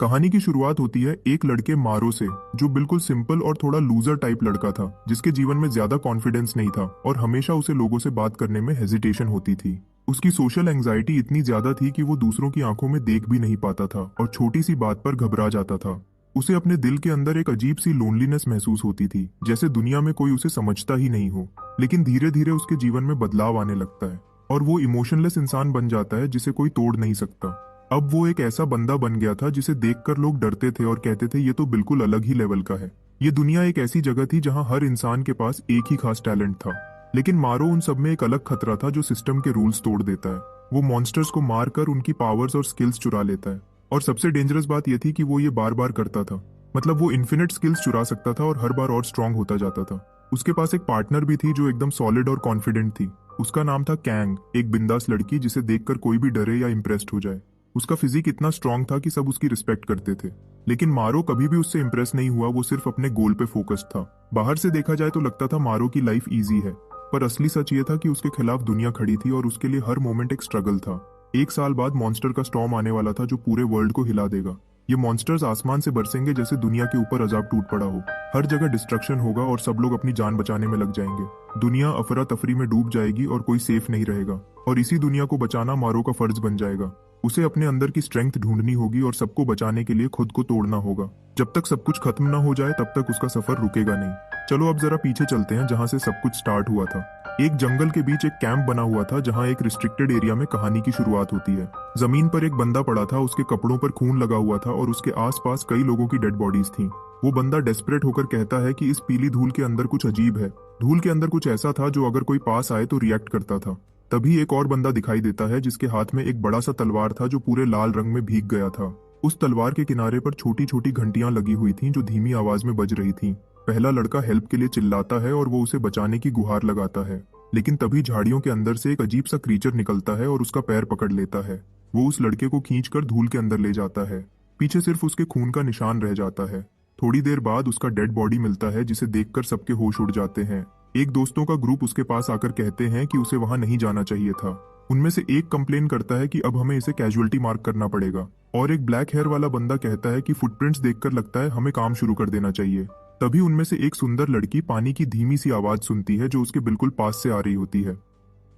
कहानी की शुरुआत होती है एक लड़के मारो से, जो बिल्कुल सिंपल और थोड़ा लूजर टाइप लड़का था, जिसके जीवन में ज्यादा कॉन्फिडेंस नहीं था और हमेशा उसे लोगों से बात करने में हेजिटेशन होती थी। उसकी सोशल एंजाइटी इतनी ज्यादा थी कि वो दूसरों की आंखों में देख भी नहीं पाता था और छोटी सी बात पर घबरा जाता था। उसे अपने दिल के अंदर एक अजीब सी लोनलीनेस महसूस होती थी, जैसे दुनिया में कोई उसे समझता ही नहीं हो। लेकिन धीरे धीरे उसके जीवन में बदलाव आने लगता है और वो इमोशनलेस इंसान बन जाता है जिसे कोई तोड़ नहीं सकता। अब वो एक ऐसा बंदा बन गया था जिसे देखकर लोग डरते थे और कहते थे ये तो बिल्कुल अलग ही लेवल का है। ये दुनिया एक ऐसी जगह थी जहां हर इंसान के पास एक ही खास टैलेंट था। लेकिन मारो उन सब में एक अलग खतरा था जो सिस्टम के रूल्स तोड़ देता है। वो मॉन्स्टर्स को मारकर उनकी पावर्स और स्किल्स चुरा लेता है। और सबसे डेंजरस बात यह थी कि वो ये बार बार करता था। मतलब वो इन्फिनिट स्किल्स चुरा सकता था और हर बार और स्ट्रांग होता जाता था। उसके पास एक पार्टनर भी थी जो एकदम सॉलिड और कॉन्फिडेंट थी। उसका नाम था कैंग, एक बिंदास लड़की जिसे देखकर कोई भी डरे या इम्प्रेस्ड हो जाए। उसका फिजिक इतना स्ट्रांग था कि सब उसकी रिस्पेक्ट करते थे। लेकिन मारो कभी भी उससे इम्प्रेस नहीं हुआ। वो सिर्फ अपने गोल पे फोकस्ड था। बाहर से देखा जाए तो लगता था मारो की लाइफ इजी है, पर असली सच ये था कि उसके खिलाफ दुनिया खड़ी थी और उसके लिए हर मोमेंट एक स्ट्रगल था। एक साल बाद मॉन्स्टर का स्टॉर्म आने वाला था जो पूरे वर्ल्ड को हिला देगा। ये मॉन्स्टर्स आसमान से बरसेंगे जैसे दुनिया के ऊपर अजाब टूट पड़ा हो। हर जगह डिस्ट्रक्शन होगा और सब लोग अपनी जान बचाने में लग जाएंगे। दुनिया अफरा तफरी में डूब जाएगी और कोई सेफ नहीं रहेगा। और इसी दुनिया को बचाना मारो का फर्ज बन जाएगा। उसे अपने अंदर की स्ट्रेंथ ढूंढनी होगी और सबको बचाने के लिए खुद को तोड़ना होगा। जब तक सब कुछ खत्म ना हो जाए तब तक उसका सफर रुकेगा नहीं। चलो अब जरा पीछे चलते हैं जहां से सब कुछ स्टार्ट हुआ था। एक जंगल के बीच एक कैंप बना हुआ था जहां एक रिस्ट्रिक्टेड एरिया में कहानी की शुरुआत होती है। जमीन पर एक बंदा पड़ा था, उसके कपड़ों पर खून लगा हुआ था और उसके आसपास कई लोगों की डेड बॉडीज थी। वो बंदा डेस्परेट होकर कहता है कि इस पीली धूल के अंदर कुछ अजीब है। धूल के अंदर कुछ ऐसा था जो अगर कोई पास आए तो रिएक्ट करता था। तभी एक और बंदा दिखाई देता है जिसके हाथ में एक बड़ा सा तलवार था जो पूरे लाल रंग में भीग गया था। उस तलवार के किनारे पर छोटी छोटी घंटियां लगी हुई थीं जो धीमी आवाज में बज रही थीं। पहला लड़का हेल्प के लिए चिल्लाता है और वो उसे बचाने की गुहार लगाता है। लेकिन तभी झाड़ियों के अंदर से एक अजीब सा क्रीचर निकलता है और उसका पैर पकड़ लेता है। वो उस लड़के को खींचकर धूल के अंदर ले जाता है। पीछे सिर्फ उसके खून का निशान रह जाता है। थोड़ी देर बाद उसका डेड बॉडी मिलता है जिसे देखकर सबके होश उड़ जाते हैं। एक दोस्तों का ग्रुप उसके पास आकर कहते हैं कि उसे वहां नहीं जाना चाहिए था। उनमें से एक कंप्लेन करता है कि अब हमें इसे कैजुअलिटी मार्क करना पड़ेगा। और एक ब्लैक हेयर वाला बंदा कहता है कि फुटप्रिंट्स देखकर लगता है हमें काम शुरू कर देना चाहिए। तभी उनमें से एक सुंदर लड़की पानी की धीमी सी आवाज सुनती है जो उसके बिल्कुल पास से आ रही होती है।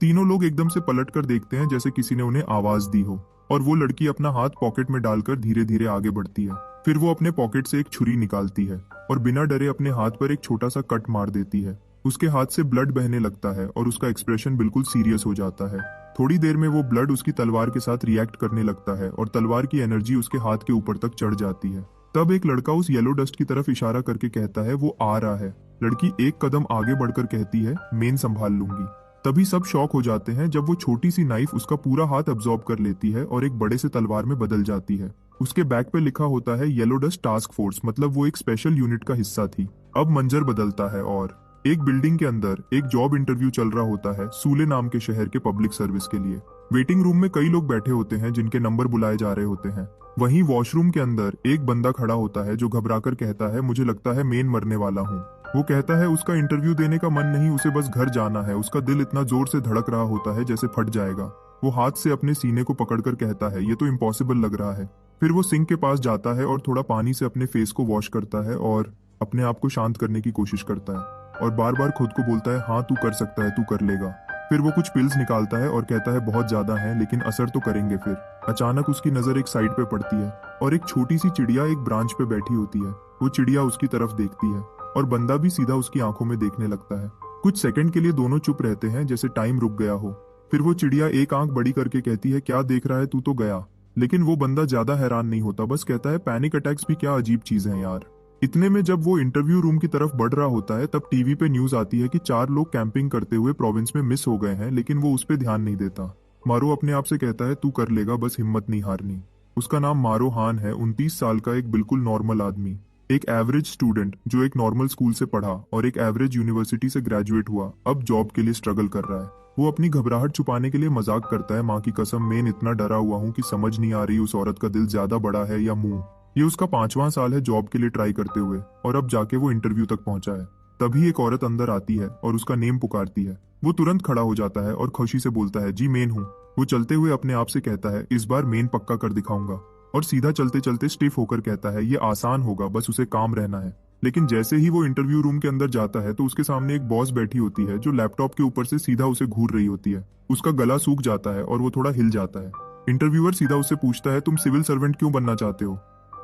तीनों लोग एकदम से पलट कर देखते हैं जैसे किसी ने उन्हें आवाज दी हो। और वो लड़की अपना हाथ पॉकेट में डालकर धीरे धीरे आगे बढ़ती है। फिर वो अपने पॉकेट से एक छुरी निकालती है और बिना डरे अपने हाथ पर एक छोटा सा कट मार देती है। उसके हाथ से ब्लड बहने लगता है और उसका एक्सप्रेशन बिल्कुल सीरियस हो जाता है। थोड़ी देर में वो ब्लड उसकी तलवार के साथ रिएक्ट करने लगता है और तलवार की एनर्जी उसके हाथ के ऊपर तक चढ़ जाती है। तब एक लड़का उस येलो डस्ट की तरफ इशारा करके कहता है वो आ रहा है। लड़की एक कदम आगे बढ़कर कहती है मेन संभाल लूंगी। तभी सब शॉक हो जाते हैं जब वो छोटी सी नाइफ उसका पूरा हाथ अब्सॉर्ब कर लेती है और एक बड़े से तलवार में बदल जाती है। उसके बैक पे लिखा होता है येलो डस्ट टास्क फोर्स, मतलब वो एक स्पेशल यूनिट का हिस्सा थी। अब मंजर बदलता है और एक बिल्डिंग के अंदर एक जॉब इंटरव्यू चल रहा होता है सूले नाम के शहर के पब्लिक सर्विस के लिए। वेटिंग रूम में कई लोग बैठे होते हैं जिनके नंबर बुलाए जा रहे होते हैं। वहीं वॉशरूम के अंदर एक बंदा खड़ा होता है जो घबराकर कहता है मुझे लगता है मेन मरने वाला हूँ। वो कहता है उसका इंटरव्यू देने का मन नहीं, उसे बस घर जाना है। उसका दिल इतना जोर से धड़क रहा होता है जैसे फट जाएगा। वो हाथ से अपने सीने को पकड़कर कहता है ये तो इम्पॉसिबल लग रहा है। फिर वो सिंक के पास जाता है और थोड़ा पानी से अपने फेस को वॉश करता है और अपने आप को शांत करने की कोशिश करता है और बार बार खुद को बोलता है हाँ तू कर सकता है, तू कर लेगा। फिर वो कुछ पिल्स निकालता है और कहता है बहुत ज्यादा है लेकिन असर तो करेंगे। फिर अचानक उसकी नजर एक साइड पे पड़ती है और एक छोटी सी चिड़िया एक ब्रांच पे बैठी होती है। वो चिड़िया उसकी तरफ देखती है और बंदा भी सीधा उसकी आंखों में देखने लगता है। कुछ सेकंड के लिए दोनों चुप रहते हैं जैसे टाइम रुक गया हो। फिर वो चिड़िया एक आंख बड़ी करके कहती है क्या देख रहा है, तू तो गया। लेकिन वो बंदा ज्यादा हैरान नहीं होता, बस कहता है पैनिक अटैक्स भी क्या अजीब चीज है यार। इतने में जब वो इंटरव्यू रूम की तरफ बढ़ रहा होता है तब टीवी पे न्यूज आती है कि 4 लोग कैंपिंग करते हुए प्रोविंस में मिस हो गए हैं, लेकिन वो उस पर ध्यान नहीं देता। मारो अपने आप से कहता है तू कर लेगा, बस हिम्मत नहीं हारनी। उसका नाम मारो हान है, 29 साल का एक बिल्कुल नॉर्मल आदमी, एक एवरेज स्टूडेंट जो एक नॉर्मल स्कूल से पढ़ा और एक एवरेज यूनिवर्सिटी से ग्रेजुएट हुआ, अब जॉब के लिए स्ट्रगल कर रहा है। वो अपनी घबराहट छुपाने के लिए मजाक करता है, माँ की कसम मैं इतना डरा हुआ हूँ कि समझ नहीं आ रही उस औरत का दिल ज्यादा बड़ा है या मुंह। ये उसका 5वां साल है जॉब के लिए ट्राई करते हुए और अब जाके वो इंटरव्यू तक पहुंचा है। तभी एक औरत अंदर आती है और उसका नेम पुकारती है। वो तुरंत खड़ा हो जाता है और खुशी से बोलता है जी मेन हूँ। वो चलते हुए अपने आप से कहता है इस बार मेन पक्का कर दिखाऊंगा। और सीधा चलते चलते स्टिफ होकर कहता है ये आसान होगा, बस उसे काम रहना है। लेकिन जैसे ही वो इंटरव्यू रूम के अंदर जाता है तो उसके सामने एक बॉस बैठी होती है जो लैपटॉप के ऊपर से सीधा उसे घूर रही होती है। उसका गला सूख जाता है और वो थोड़ा हिल जाता है। इंटरव्यूअर सीधा उससे पूछता है तुम सिविल सर्वेंट क्यों बनना चाहते हो।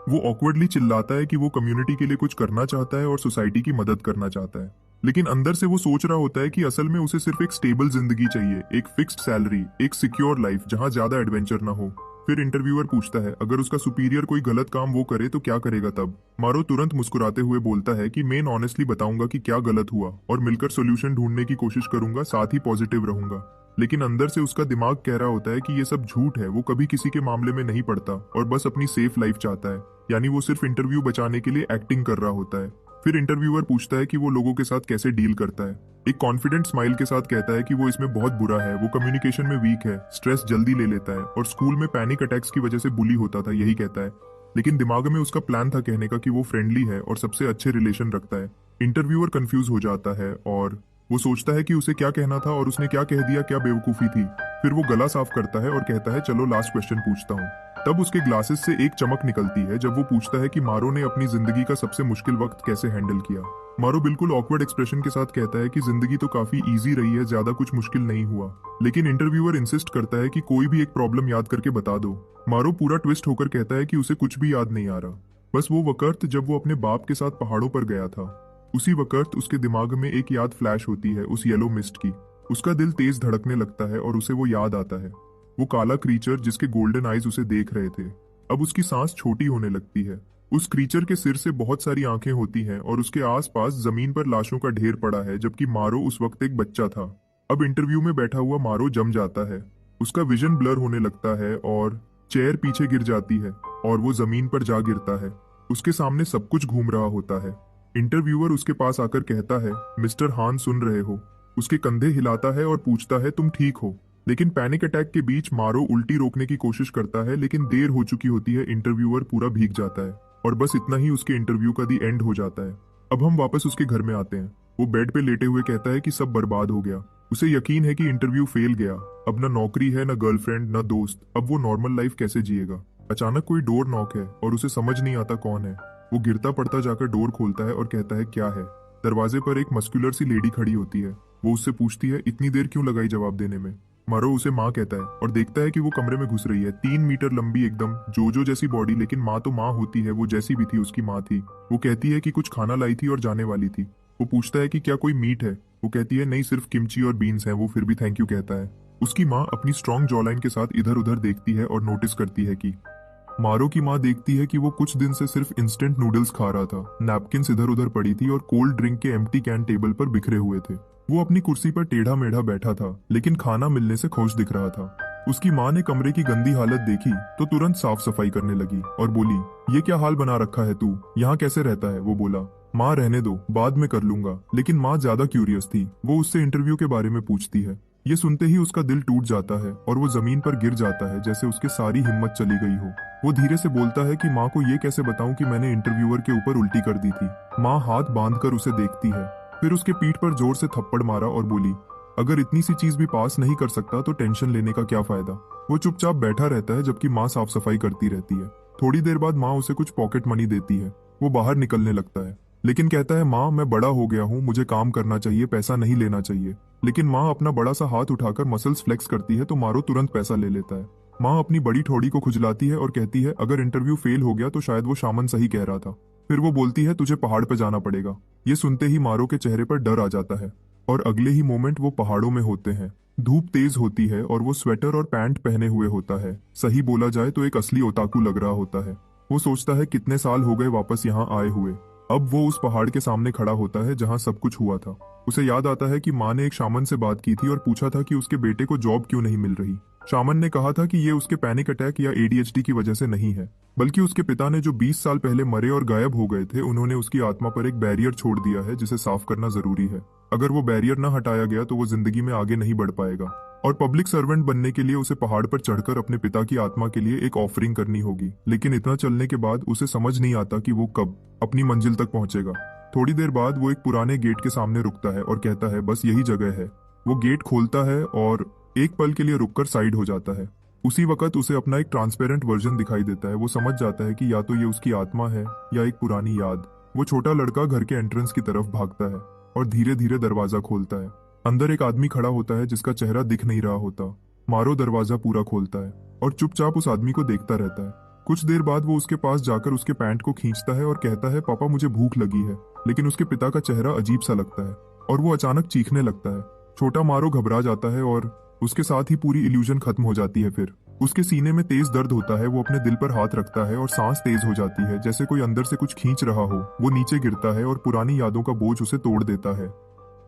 वो ऑकवर्डली चिल्लाता है कि वो कम्युनिटी के लिए कुछ करना चाहता है और सोसाइटी की मदद करना चाहता है, लेकिन अंदर से वो सोच रहा होता है कि असल में उसे सिर्फ एक स्टेबल जिंदगी चाहिए, एक फिक्स्ड सैलरी, एक सिक्योर लाइफ जहां ज्यादा एडवेंचर ना हो। फिर इंटरव्यूअर पूछता है अगर उसका सुपीरियर कोई गलत काम वो करे तो क्या करेगा तब। मारो तुरंत मुस्कुराते हुए बोलता है कि मैं ऑनेस्टली बताऊंगा कि क्या गलत हुआ और मिलकर सोल्यूशन ढूंढने की कोशिश करूंगा, साथ ही पॉजिटिव रहूंगा। लेकिन अंदर से उसका दिमाग कह रहा होता है कि ये सब झूठ है, वो कभी किसी के मामले में नहीं पड़ता और बस अपनी सेफ लाइफ चाहता है, यानी वो सिर्फ इंटरव्यू बचाने के लिए एक्टिंग कर रहा होता है। फिर इंटरव्यूअर पूछता है कि वो लोगों के साथ कैसे डील करता है। एक कॉन्फिडेंट स्माइल के साथ कहता है कि वो इसमें बहुत बुरा है, वो कम्युनिकेशन में वीक है, स्ट्रेस जल्दी ले लेता है और स्कूल में पैनिक अटैक्स की वजह से बुली होता था, यही कहता है। लेकिन दिमाग में उसका प्लान था कहने का कि वो फ्रेंडली है और सबसे अच्छे रिलेशन रखता है। इंटरव्यूअर कंफ्यूज हो जाता है और वो सोचता है कि उसे क्या कहना था और उसने क्या कह दिया, क्या बेवकूफी थी। फिर वो गला साफ करता है और कहता है चलो लास्ट क्वेश्चन पूछता हूँ। तब उसके ग्लासेस से एक चमक निकलती है जब वो पूछता है कि मारो ने अपनी जिंदगी का सबसे मुश्किल वक्त कैसे हैंडल किया। मारो बिल्कुल ऑकवर्ड एक्सप्रेशन के साथ कहता है कि जिंदगी तो काफी इजी रही है, ज्यादा कुछ मुश्किल नहीं हुआ। लेकिन इंटरव्यूअर इंसिस्ट करता है कि कोई भी एक प्रॉब्लम याद करके बता दो। मारो पूरा ट्विस्ट होकर कहता है कि उसे कुछ भी याद नहीं आ रहा, बस वो वक्त जब वो अपने बाप के साथ पहाड़ों पर गया था। उसी वक्त उसके दिमाग में एक याद फ्लैश होती है उस येलो मिस्ट की। उसका दिल तेज धड़कने लगता है और उसे वो याद आता है, वो काला क्रीचर जिसके गोल्डन आईज उसे देख रहे थे। अब उसकी सांस छोटी होने लगती है। उस क्रीचर के सिर से बहुत सारी आंखें होती हैं और उसके आसपास जमीन पर लाशों का ढेर पड़ा है, जबकि मारो उस वक्त एक बच्चा था। अब इंटरव्यू में बैठा हुआ मारो जम जाता है, उसका विजन ब्लर होने लगता है और चेयर पीछे गिर जाती है और वो जमीन पर जा गिरता है। उसके सामने सब कुछ घूम रहा होता है। इंटरव्यूअर उसके पास आकर कहता है मिस्टर हान सुन रहे हो। उसके कंधे हिलाता है और पूछता है तुम ठीक हो। लेकिन पैनिक अटैक के बीच मारो उल्टी रोकने की कोशिश करता है, लेकिन देर हो चुकी होती है। इंटरव्यूअर पूरा भीग जाता है और बस इतना ही उसके इंटरव्यू का दी एंड हो जाता है। अब हम वापस उसके घर में आते हैं। वो बेड पे लेटे हुए कहता है कि सब बर्बाद हो गया। उसे यकीन है कि इंटरव्यू फेल गया, अब ना नौकरी है, ना गर्लफ्रेंड, ना दोस्त, अब वो नॉर्मल लाइफ कैसे जिएगा। अचानक कोई डोर नॉक है और उसे समझ नहीं आता कौन है। वो गिरता पड़ता जाकर डोर खोलता है और कहता है क्या है। दरवाजे पर एक मस्कुलर सी लेडी खड़ी होती है। वो उससे पूछती है इतनी देर क्यों लगाई जवाब देने में। मारो उसे माँ कहता है और देखता है कि वो कमरे में घुस रही है। 3 मीटर लंबी, एकदम जोजो जैसी बॉडी, लेकिन माँ तो माँ होती है, वो जैसी भी थी उसकी माँ थी। वो कहती है कि कुछ खाना लाई थी और जाने वाली थी। वो पूछता है कि क्या कोई मीट है। वो कहती है नहीं, सिर्फ किमची और बीन्स है। वो फिर भी थैंक यू कहता है। उसकी माँ अपनी स्ट्रॉन्ग जॉलाइन के साथ इधर उधर देखती है और नोटिस करती है कि मारो की माँ देखती है कि वो कुछ दिन से सिर्फ इंस्टेंट नूडल्स खा रहा था। नैपकिन्स इधर उधर पड़ी थी और कोल्ड ड्रिंक के एम्प्टी कैन टेबल पर बिखरे हुए थे। वो अपनी कुर्सी पर टेढ़ा मेढ़ा बैठा था, लेकिन खाना मिलने से खुश दिख रहा था। उसकी माँ ने कमरे की गंदी हालत देखी तो तुरंत साफ सफाई करने लगी और बोली ये क्या हाल बना रखा है तू, यहाँ कैसे रहता है। वो बोला माँ रहने दो, बाद में कर लूंगा। लेकिन माँ ज्यादा क्यूरियस थी, वो उससे इंटरव्यू के बारे में पूछती है। ये सुनते ही उसका दिल टूट जाता है और वो जमीन पर गिर जाता है जैसे उसकी सारी हिम्मत चली गई हो। वो धीरे से बोलता है कि माँ को ये कैसे बताऊं कि मैंने इंटरव्यूअर के ऊपर उल्टी कर दी थी। माँ हाथ बांधकर उसे देखती है, फिर उसके पीठ पर जोर से थप्पड़ मारा और बोली अगर इतनी सी चीज भी पास नहीं कर सकता तो टेंशन लेने का क्या फायदा। वो चुपचाप बैठा रहता है जबकि माँ साफ सफाई करती रहती है। थोड़ी देर बाद माँ उसे कुछ पॉकेट मनी देती है। वो बाहर निकलने लगता है, लेकिन कहता है माँ मैं बड़ा हो गया हूँ, मुझे काम करना चाहिए, पैसा नहीं लेना चाहिए। लेकिन माँ अपना बड़ा सा हाथ उठाकर मसल्स फ्लेक्स करती है तो मारो तुरंत पैसा ले लेता है। माँ अपनी बड़ी ठोड़ी को खुजलाती है और कहती है अगर इंटरव्यू फेल हो गया तो शायद वो शामन सही कह रहा था। फिर वो बोलती है तुझे पहाड़ पे जाना पड़ेगा। ये सुनते ही मारो के चेहरे पर डर आ जाता है और अगले ही मोमेंट वो पहाड़ों में होते हैं। धूप तेज होती है और वो स्वेटर और पैंट पहने हुए होता है। सही बोला जाए तो एक असली ओताकू लग रहा होता है। वो सोचता है कितने साल हो गए वापस यहाँ आए हुए। अब वो उस पहाड़ के सामने खड़ा होता है जहाँ सब कुछ हुआ था। उसे याद आता है कि माँ ने एक शामन से बात की थी और पूछा था कि उसके बेटे को जॉब क्यों नहीं मिल रही। शामन ने कहा था कि ये उसके पैनिक अटैक या एडीएचडी की वजह से नहीं है, बल्कि उसके पिता ने जो 20 साल पहले मरे और गायब हो गए थे, उन्होंने उसकी आत्मा पर एक बैरियर छोड़ दिया है जिसे साफ करना जरूरी है। अगर वो बैरियर न हटाया गया तो वो जिंदगी में आगे नहीं बढ़ पाएगा और पब्लिक सर्वेंट बनने के लिए उसे पहाड़ पर चढ़कर अपने पिता की आत्मा के लिए एक ऑफरिंग करनी होगी। लेकिन इतना चलने के बाद उसे समझ नहीं आता कि वो कब अपनी मंजिल तक पहुंचेगा। थोड़ी देर बाद वो एक पुराने गेट के सामने रुकता है और कहता है बस यही जगह है। वो गेट खोलता है और एक पल के लिए रुककर साइड हो जाता है। उसी वक्त उसे अपना एक ट्रांसपेरेंट वर्जन दिखाई देता है। वो समझ जाता है कि या तो ये उसकी आत्मा है या एक पुरानी याद। वो छोटा लड़का घर के एंट्रेंस की तरफ भागता है और धीरे धीरे दरवाजा खोलता है। अंदर एक आदमी खड़ा होता है जिसका चेहरा दिख नहीं रहा होता। मारो दरवाजा पूरा खोलता है और चुपचाप उस आदमी को देखता रहता है। कुछ देर बाद वो उसके पास जाकर उसके पैंट को खींचता है और कहता है, पापा मुझे भूख लगी है। लेकिन उसके पिता का चेहरा अजीब सा लगता है और वो अचानक चीखने लगता है। छोटा मारो घबरा जाता है और उसके साथ ही पूरी इल्यूजन खत्म हो जाती है। फिर उसके सीने में तेज दर्द होता है। वो अपने दिल पर हाथ रखता है और सांस तेज हो जाती है, जैसे कोई अंदर से कुछ खींच रहा हो। वो नीचे गिरता है और पुरानी यादों का बोझ उसे तोड़ देता है।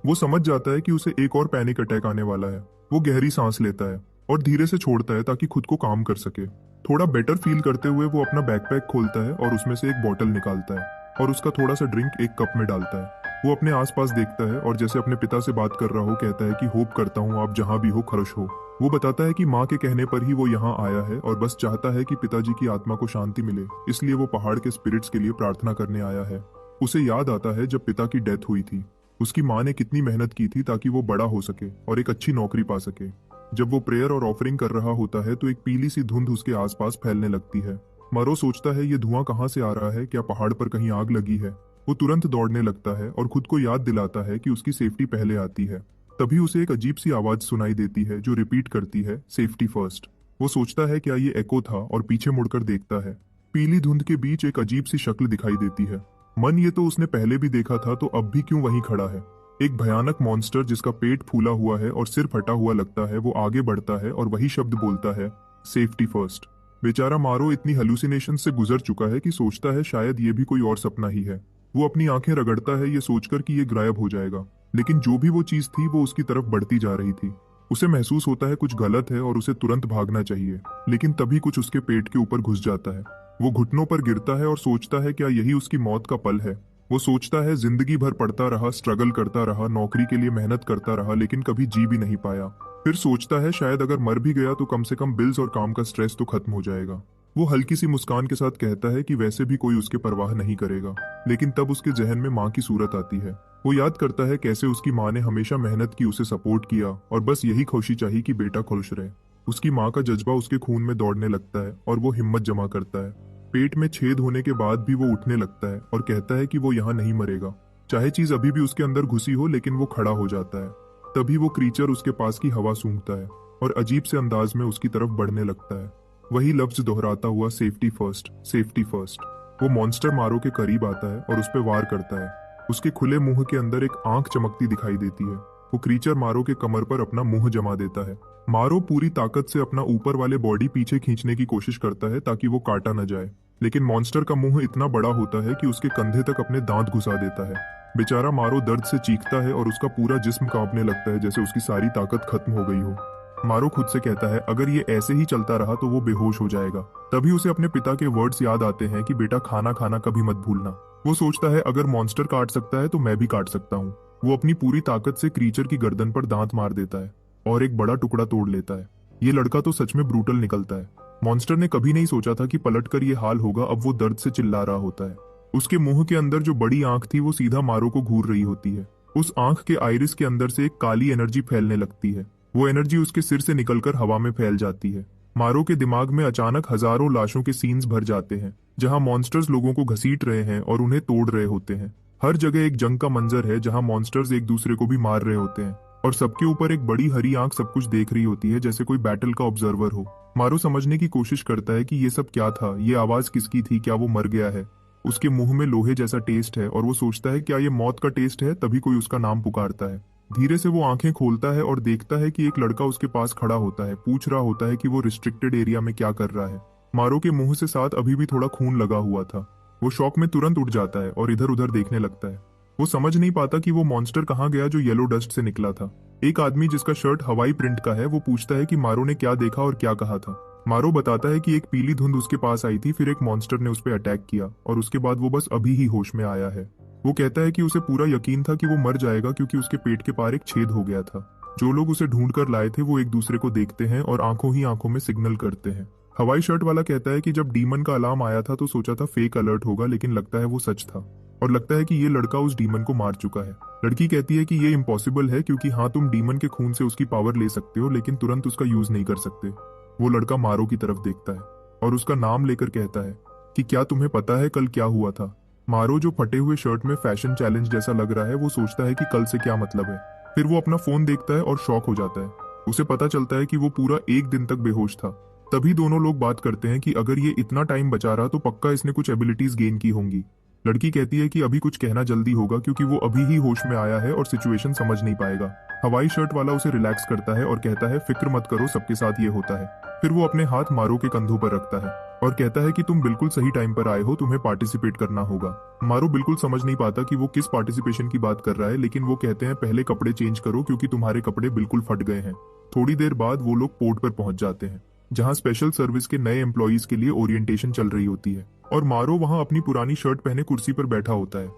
वो समझ जाता है कि उसे एक और पैनिक अटैक आने वाला है। वो गहरी सांस लेता है और धीरे से छोड़ता है ताकि खुद को काम कर सके। थोड़ा बेटर फील करते हुए वो अपना बैकपैक खोलता है और उसमें से एक बॉटल निकालता है और उसका थोड़ा सा ड्रिंक एक कप में डालता है। वो अपने आसपास देखता है और जैसे अपने पिता से बात कर रहा हो कहता है कि होप करता हूँ आप जहाँ भी हो खुश हो। वो बताता है कि माँ के कहने पर ही वो यहाँ आया है और बस चाहता है कि पिताजी की आत्मा को शांति मिले, इसलिए वो पहाड़ के स्पिरिट्स के लिए प्रार्थना करने आया है। उसे याद आता है जब पिता की डेथ हुई थी, उसकी माँ ने कितनी मेहनत की थी ताकि वो बड़ा हो सके और एक अच्छी नौकरी पा सके। जब वो प्रेयर और ऑफरिंग कर रहा होता है तो एक पीली सी धुंध उसके आसपास फैलने लगती है। मारो सोचता है ये धुआं कहाँ से आ रहा है, क्या पहाड़ पर कहीं आग लगी है। वो तुरंत दौड़ने लगता है और खुद को याद दिलाता है कि उसकी सेफ्टी पहले आती है। तभी उसे एक अजीब सी आवाज सुनाई देती है जो रिपीट करती है, सेफ्टी फर्स्ट। वो सोचता है क्या ये एको था और पीछे मुड़कर देखता है। पीली धुंध के बीच एक अजीब सी शक्ल दिखाई देती है। मन ये तो उसने पहले भी देखा था, तो अब भी क्यों वहीं खड़ा है। एक भयानक मॉन्स्टर जिसका पेट फूला हुआ है और सिर फटा हुआ लगता है। वो आगे बढ़ता है और वही शब्द बोलता है, सेफ्टी फर्स्ट। बेचारा मारो इतनी हेलुसिनेशन से गुजर चुका है कि सोचता है शायद ये भी कोई और सपना ही है। वो अपनी आंखें रगड़ता है ये सोचकर कि ये गायब हो जाएगा, लेकिन जो भी वो चीज थी वो उसकी तरफ बढ़ती जा रही थी। उसे महसूस होता है कुछ गलत है और उसे तुरंत भागना चाहिए, लेकिन तभी कुछ उसके पेट के ऊपर घुस जाता है। वो घुटनों पर गिरता है और सोचता है क्या यही उसकी मौत का पल है। वो सोचता है जिंदगी भर पढ़ता रहा, स्ट्रगल करता रहा, नौकरी के लिए मेहनत करता रहा, लेकिन कभी जी भी नहीं पाया। फिर सोचता है शायद अगर मर भी गया तो कम से कम बिल्स और काम का स्ट्रेस तो खत्म हो जाएगा। वो हल्की सी मुस्कान के साथ कहता है कि वैसे भी कोई उसके परवाह नहीं करेगा। लेकिन तब उसके जहन में माँ की सूरत आती है। वो याद करता है कैसे उसकी माँ ने हमेशा मेहनत की, उसे सपोर्ट किया और बस यही खुशी चाहिए कि बेटा खुश रहे। उसकी माँ का जज्बा उसके खून में दौड़ने लगता है और वो हिम्मत जमा करता है। पेट में छेद होने के बाद भी वो उठने लगता है और कहता है कि वो यहाँ नहीं मरेगा। चाहे चीज अभी भी उसके अंदर घुसी हो, लेकिन वो खड़ा हो जाता है। तभी वो क्रीचर उसके पास की हवा सूंघता है और अजीब से अंदाज में उसकी तरफ बढ़ने लगता है। वही लफ्ज दोहराता हुआ, सेफ्टी फर्स्ट, सेफ्टी फर्स्ट। वो मॉन्स्टर मारो के करीब आता है और उस पर वार करता है। उसके खुले मुंह के अंदर एक आंख चमकती दिखाई देती है। वो क्रीचर मारो के कमर पर अपना मुंह जमा देता है। मारो पूरी ताकत से अपना ऊपर वाले बॉडी पीछे खींचने की कोशिश करता है ताकि वो काटा न जाए, लेकिन मॉन्स्टर का मुंह इतना बड़ा होता है कि उसके कंधे तक अपने दांत घुसा देता है। बेचारा मारो दर्द से चीखता है और उसका पूरा जिस्म कांपने लगता है, जैसे उसकी सारी ताकत खत्म हो गई हो। मारो खुद से कहता है अगर ये ऐसे ही चलता रहा तो वो बेहोश हो जाएगा। तभी उसे अपने पिता के वर्ड्स याद आते हैं कि बेटा खाना खाना कभी मत भूलना। वो सोचता है अगर मॉन्स्टर काट सकता है तो मैं भी काट सकता हूँ। वो अपनी पूरी ताकत से क्रीचर की गर्दन पर दांत मार देता है और एक बड़ा टुकड़ा तोड़ लेता है। ये लड़का तो सच में ब्रूटल निकलता है। मॉन्स्टर ने कभी नहीं सोचा था कि पलटकर ये हाल होगा। अब वो दर्द से चिल्ला रहा होता है। उसके मुंह के अंदर जो बड़ी आंख थी वो सीधा मारो को घूर रही होती है। उस आंख के आइरिस के अंदर से एक काली एनर्जी फैलने लगती है। वो एनर्जी उसके सिर से निकलकर हवा में फैल जाती है। मारो के दिमाग में अचानक हजारों लाशों के सीन्स भर जाते हैं, जहां मॉन्स्टर्स लोगों को घसीट रहे हैं और उन्हें तोड़ रहे होते हैं। हर जगह एक जंग का मंजर है जहां मॉन्स्टर्स एक दूसरे को भी मार रहे होते हैं और सबके ऊपर एक बड़ी हरी आंख सब कुछ देख रही होती है, जैसे कोई बैटल का ऑब्जर्वर हो। मारो समझने की कोशिश करता है कि ये सब क्या था, ये आवाज किसकी थी, क्या वो मर गया है। उसके मुंह में लोहे जैसा टेस्ट है और वो सोचता है क्या ये मौत का टेस्ट है। तभी कोई उसका नाम पुकारता है। धीरे से वो आंखें खोलता है और देखता है कि एक लड़का उसके पास खड़ा होता है, पूछ रहा होता है कि वो रिस्ट्रिक्टेड एरिया में क्या कर रहा है। मारो के मुंह से साथ अभी भी थोड़ा खून लगा हुआ था। वो शॉक में तुरंत उठ जाता है और इधर उधर देखने लगता है। वो समझ नहीं पाता कि वो मॉन्स्टर कहाँ गया जो येलो डस्ट से निकला था। एक आदमी जिसका शर्ट हवाई प्रिंट का है वो पूछता है कि मारो ने क्या देखा और क्या कहा था। मारो बताता है कि एक पीली धुंध उसके पास आई थी, फिर एक मॉन्स्टर ने उस पर अटैक किया और उसके बाद वो बस अभी ही होश में आया है। वो कहता है कि उसे पूरा यकीन था कि वो मर जाएगा क्योंकि उसके पेट के पार एक छेद हो गया था। जो लोग उसे ढूंढ कर लाए थे वो एक दूसरे को देखते हैं और आंखों ही आंखों में सिग्नल करते हैं। हवाई शर्ट वाला कहता है कि जब डीमन का अलार्म आया था तो सोचा था फेक अलर्ट होगा, लेकिन लगता है वो सच था और लगता है कि ये लड़का उस डीमन को मार चुका है। लड़की कहती है कि ये इम्पॉसिबल है क्योंकि हाँ तुम डीमन के खून से उसकी पावर ले सकते हो लेकिन तुरंत उसका यूज नहीं कर सकते। वो लड़का मारो की तरफ देखता है और उसका नाम लेकर कहता है कि क्या तुम्हें पता है कल क्या हुआ था। मारो, जो फटे हुए शर्ट में फैशन चैलेंज जैसा लग रहा है, वो सोचता है कि कल से क्या मतलब है। फिर वो अपना फोन देखता है और शॉक हो जाता है। उसे पता चलता है कि वो पूरा एक दिन तक बेहोश था। तभी दोनों लोग बात करते हैं कि अगर ये इतना टाइम बचा रहा तो पक्का इसने कुछ एबिलिटीज गेन की होंगी। लड़की कहती है कि अभी कुछ कहना जल्दी होगा क्योंकि वो अभी ही होश में आया है और सिचुएशन समझ नहीं पाएगा। हवाई शर्ट वाला उसे रिलैक्स करता है और कहता है फिक्र मत करो, सबके साथ ये होता है। फिर वो अपने हाथ मारो के कंधों पर रखता है और कहता है कि तुम बिल्कुल सही टाइम पर आए हो, तुम्हें पार्टिसिपेट करना होगा। मारो बिल्कुल समझ नहीं पाता कि वो किस पार्टिसिपेशन की बात कर रहा है, लेकिन वो कहते हैं पहले कपड़े चेंज करो क्योंकि तुम्हारे कपड़े बिल्कुल फट गए हैं। थोड़ी देर बाद वो लोग पोर्ट पर पहुंच जाते हैं जहां स्पेशल सर्विस के नए एम्प्लॉयज के लिए ओरिएंटेशन चल रही होती है और मारो वहां अपनी पुरानी शर्ट पहने कुर्सी पर बैठा होता है।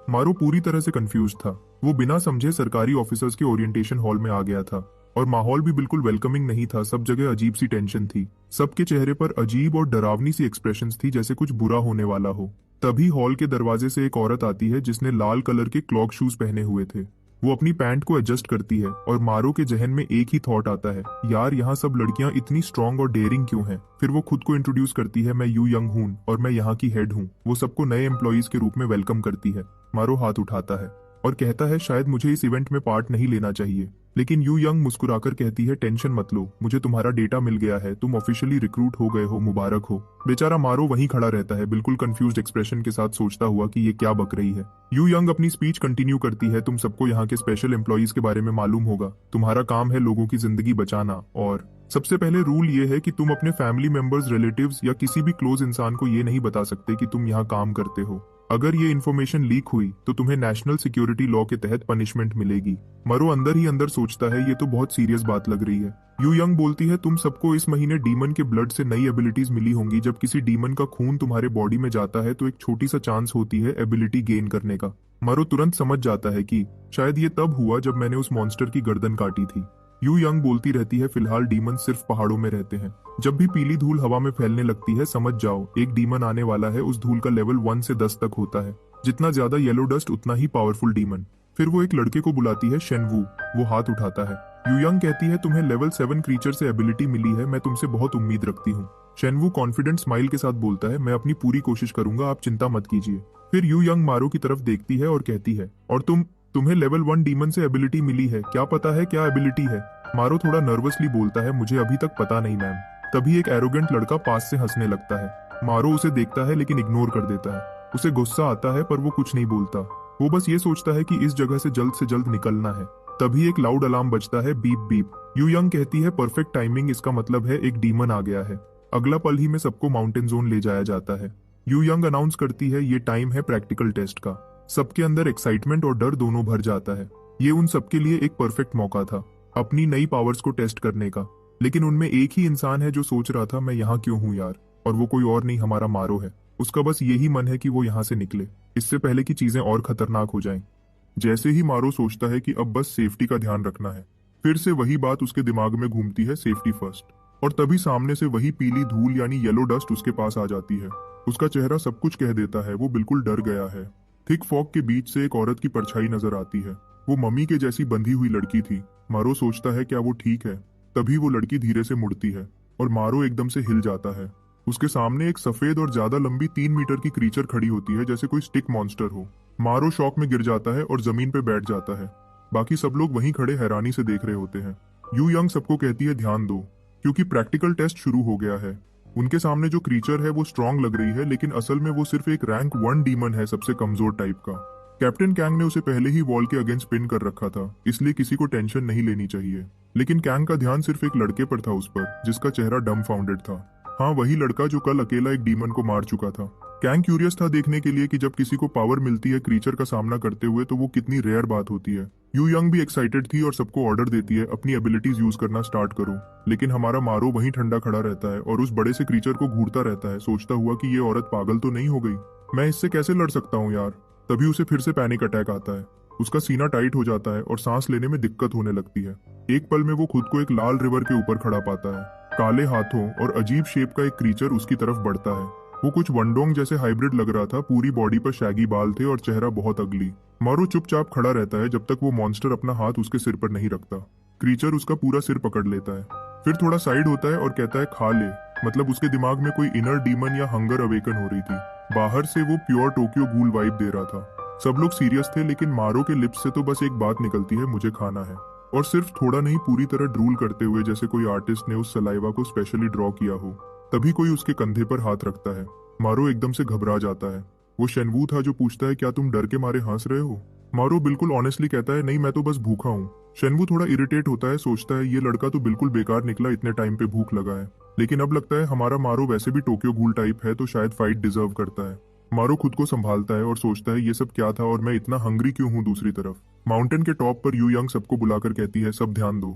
मारो पूरी तरह से कंफ्यूज था। वो बिना समझे सरकारी ऑफिसर्स के ओरिएंटेशन हॉल में आ गया था और माहौल भी बिल्कुल वेलकमिंग नहीं था। सब जगह अजीब सी टेंशन थी। सबके चेहरे पर अजीब और डरावनी सी एक्सप्रेशंस थी, जैसे कुछ बुरा होने वाला हो। तभी हॉल के दरवाजे से एक औरत आती है जिसने लाल कलर के क्लॉग शूज पहने हुए थे। वो अपनी पैंट को एडजस्ट करती है और मारो के जहन में एक ही थॉट आता है, यार यहाँ सब लड़कियां इतनी स्ट्रांग और डेयरिंग क्यों हैं। फिर वो खुद को इंट्रोड्यूस करती है, मैं यू यंग हून और मैं यहाँ की हेड हूँ। वो सबको नए एम्प्लॉयज के रूप में वेलकम करती है। मारो हाथ उठाता है और कहता है शायद मुझे इस इवेंट में पार्ट नहीं लेना चाहिए, लेकिन यू यंग मुस्कुराकर कहती है टेंशन मत लो, मुझे तुम्हारा डेटा मिल गया है, तुम ऑफिशियली रिक्रूट हो गए हो, मुबारक हो। बेचारा मारो वहीं खड़ा रहता है बिल्कुल कंफ्यूज्ड एक्सप्रेशन के साथ, सोचता हुआ कि ये क्या बक रही है। यू यंग अपनी स्पीच कंटिन्यू करती है, तुम सबको यहाँ के स्पेशल एम्प्लॉयज के बारे में मालूम होगा, तुम्हारा काम है लोगों की जिंदगी बचाना और सबसे पहले रूल ये है कि तुम अपने फैमिली मेंबर्स, रिलेटिव्स या किसी भी क्लोज इंसान को ये नहीं बता सकते कि तुम यहाँ काम करते हो। अगर ये इन्फॉर्मेशन लीक हुई तो तुम्हें नेशनल सिक्योरिटी लॉ के तहत पनिशमेंट मिलेगी। मरो अंदर ही अंदर सोचता है ये तो बहुत सीरियस बात लग रही है। यू यंग बोलती है तुम सबको इस महीने डीमन के ब्लड से नई एबिलिटीज मिली होंगी। जब किसी डीमन का खून तुम्हारे बॉडी में जाता है तो एक छोटी सा चांस होती है एबिलिटी गेन करने का। मरो तुरंत समझ जाता है कि शायद ये तब हुआ जब मैंने उस मॉन्स्टर की गर्दन काटी थी। यू यंग बोलती रहती है फिलहाल डीमन सिर्फ पहाड़ों में रहते हैं। जब भी पीली धूल हवा में फैलने लगती है समझ जाओ एक डीमन आने वाला है। उस धूल का लेवल 1 से 10 तक होता है। जितना ज्यादा येलो डस्ट उतना ही पावरफुल डीमन। फिर वो एक लड़के को बुलाती है, शेनवू। वो हाथ उठाता है। यू यंग कहती है तुम्हें लेवल 7 क्रीचर से एबिलिटी मिली है, मैं तुमसे बहुत उम्मीद रखती हूँ। शेनवू कॉन्फिडेंट स्माइल के साथ बोलता है मैं अपनी पूरी कोशिश करूंगा, आप चिंता मत कीजिए। फिर यू यंग मारो की तरफ देखती है और कहती है और तुम्हें लेवल 1 डीमन से एबिलिटी मिली है, क्या पता है क्या एबिलिटी है। मारो थोड़ा नर्वसली बोलता है मुझे अभी तक पता नहीं मैम। तभी एक एरोगेंट लड़का पास से हंसने लगता है। मारो उसे देखता है लेकिन इग्नोर कर देता है। उसे गुस्सा आता है पर वो कुछ नहीं बोलता। वो बस ये सोचता है कि इस जगह से जल्द निकलना है। तभी एक लाउड अलार्म बजता है, बीप बीप। यू यंग कहती है परफेक्ट टाइमिंग, इसका मतलब है एक डीमन आ गया है। अगला पल ही में सबको माउंटेन जोन ले जाया जाता है। यू यंग अनाउंस करती है ये टाइम है प्रैक्टिकल टेस्ट का। सबके अंदर एक्साइटमेंट और डर दोनों भर जाता है। ये उन सबके लिए एक परफेक्ट मौका था अपनी नई पावर्स को टेस्ट करने का। लेकिन उनमें एक ही इंसान है जो सोच रहा था मैं यहाँ क्यों हूँ यार, और वो कोई और नहीं हमारा मारो है। उसका बस यही मन है कि वो यहाँ से निकले, इससे पहले कि चीजें और खतरनाक हो जाएं। जैसे ही मारो सोचता है कि अब बस सेफ्टी का ध्यान रखना है, फिर से वही बात उसके दिमाग में घूमती है, सेफ्टी फर्स्ट। और तभी सामने से वही पीली धूल यानी येलो डस्ट उसके पास आ जाती है। उसका चेहरा सब कुछ कह देता है, वो बिल्कुल डर गया है। थिक फॉग के बीच से एक औरत की परछाई नजर आती है। वो मम्मी के जैसी बंधी हुई लड़की थी। मारो सोचता है क्या वो ठीक है। तभी वो लड़की धीरे से मुड़ती है और मारो एकदम से हिल जाता है। उसके सामने एक सफेद और ज्यादा लंबी 3 मीटर की क्रीचर खड़ी होती है, जैसे कोई स्टिक मॉन्स्टर हो। मारो शॉक में गिर जाता है और जमीन पे बैठ जाता है। बाकी सब लोग वहीं खड़े हैरानी से देख रहे होते हैं। यू यंग सबको कहती है ध्यान दो क्योंकि प्रैक्टिकल टेस्ट शुरू हो गया है। उनके सामने जो क्रीचर है वो स्ट्रांग लग रही है, लेकिन असल में वो सिर्फ एक रैंक 1 डीमन है, सबसे कमजोर टाइप का। कैप्टन कैंग ने उसे पहले ही वॉल के अगेंस्ट पिन कर रखा था, इसलिए किसी को टेंशन नहीं लेनी चाहिए। लेकिन कैंग का ध्यान सिर्फ एक लड़के पर था, उस पर जिसका चेहरा डम फाउंडेड था। हाँ, वही लड़का जो कल अकेला एक डीमन को मार चुका था। कैंग क्यूरियस था देखने के लिए कि जब किसी को पावर मिलती है क्रीचर का सामना करते हुए तो वो कितनी रेयर बात होती है। यू यंग भी एक्साइटेड थी और सबको ऑर्डर देती है अपनी एबिलिटीज यूज करना स्टार्ट करो। लेकिन हमारा मारो वहीं ठंडा खड़ा रहता है और उस बड़े से क्रीचर को घूरता रहता है, सोचता हुआ कि ये औरत पागल तो नहीं हो गई, मैं इससे कैसे लड़ सकता हूँ यार। तभी उसे फिर से पैनिक अटैक आता है। उसका सीना टाइट हो जाता है और सांस लेने में दिक्कत होने लगती है। एक पल में वो खुद को एक लाल रिवर के ऊपर खड़ा पाता है। काले हाथों और अजीब शेप का एक क्रीचर उसकी तरफ बढ़ता है। वो कुछ वनडोंग जैसे हाइब्रिड लग रहा था, पूरी बॉडी पर शैगी बाल थे और चेहरा बहुत अगली। मारो चुपचाप खड़ा रहता है जब तक वो मॉन्स्टर अपना हाथ उसके सिर पर नहीं रखता। क्रीचर उसका पूरा सिर पकड़ लेता है। फिर थोड़ा साइड होता है और कहता है खा ले। मतलब उसके दिमाग में कोई इनर डीमन या हंगर अवेकन हो रही थी। बाहर से वो प्योर टोक्यो गूल वाइब दे रहा था। सब लोग सीरियस थे, लेकिन मारो के लिप्स से तो बस एक बात निकलती है, मुझे खाना है। और सिर्फ थोड़ा नहीं, पूरी तरह ड्रूल करते हुए, जैसे कोई आर्टिस्ट ने उस सलाइवा को स्पेशली ड्रॉ किया हो। तभी कोई उसके कंधे पर हाथ रखता है। मारो एकदम से घबरा जाता है। वो शेनवू था जो पूछता है, क्या तुम डर के मारे हंस रहे हो? मारो बिल्कुल ऑनेस्टली कहता है, नहीं मैं तो बस भूखा हूँ। शेनवू थोड़ा इरिटेट होता है, सोचता है ये लड़का तो बिल्कुल बेकार निकला, इतने टाइम पे भूख लगा है। लेकिन अब लगता है हमारा मारो वैसे भी टोक्यो गूल टाइप है, तो शायद फाइट डिजर्व करता है। मारो खुद को संभालता है और सोचता है ये सब क्या था और मैं इतना हंग्री क्यों हूँ। दूसरी तरफ माउंटेन के टॉप पर यू यंग सबको बुलाकर कहती है, सब ध्यान दो।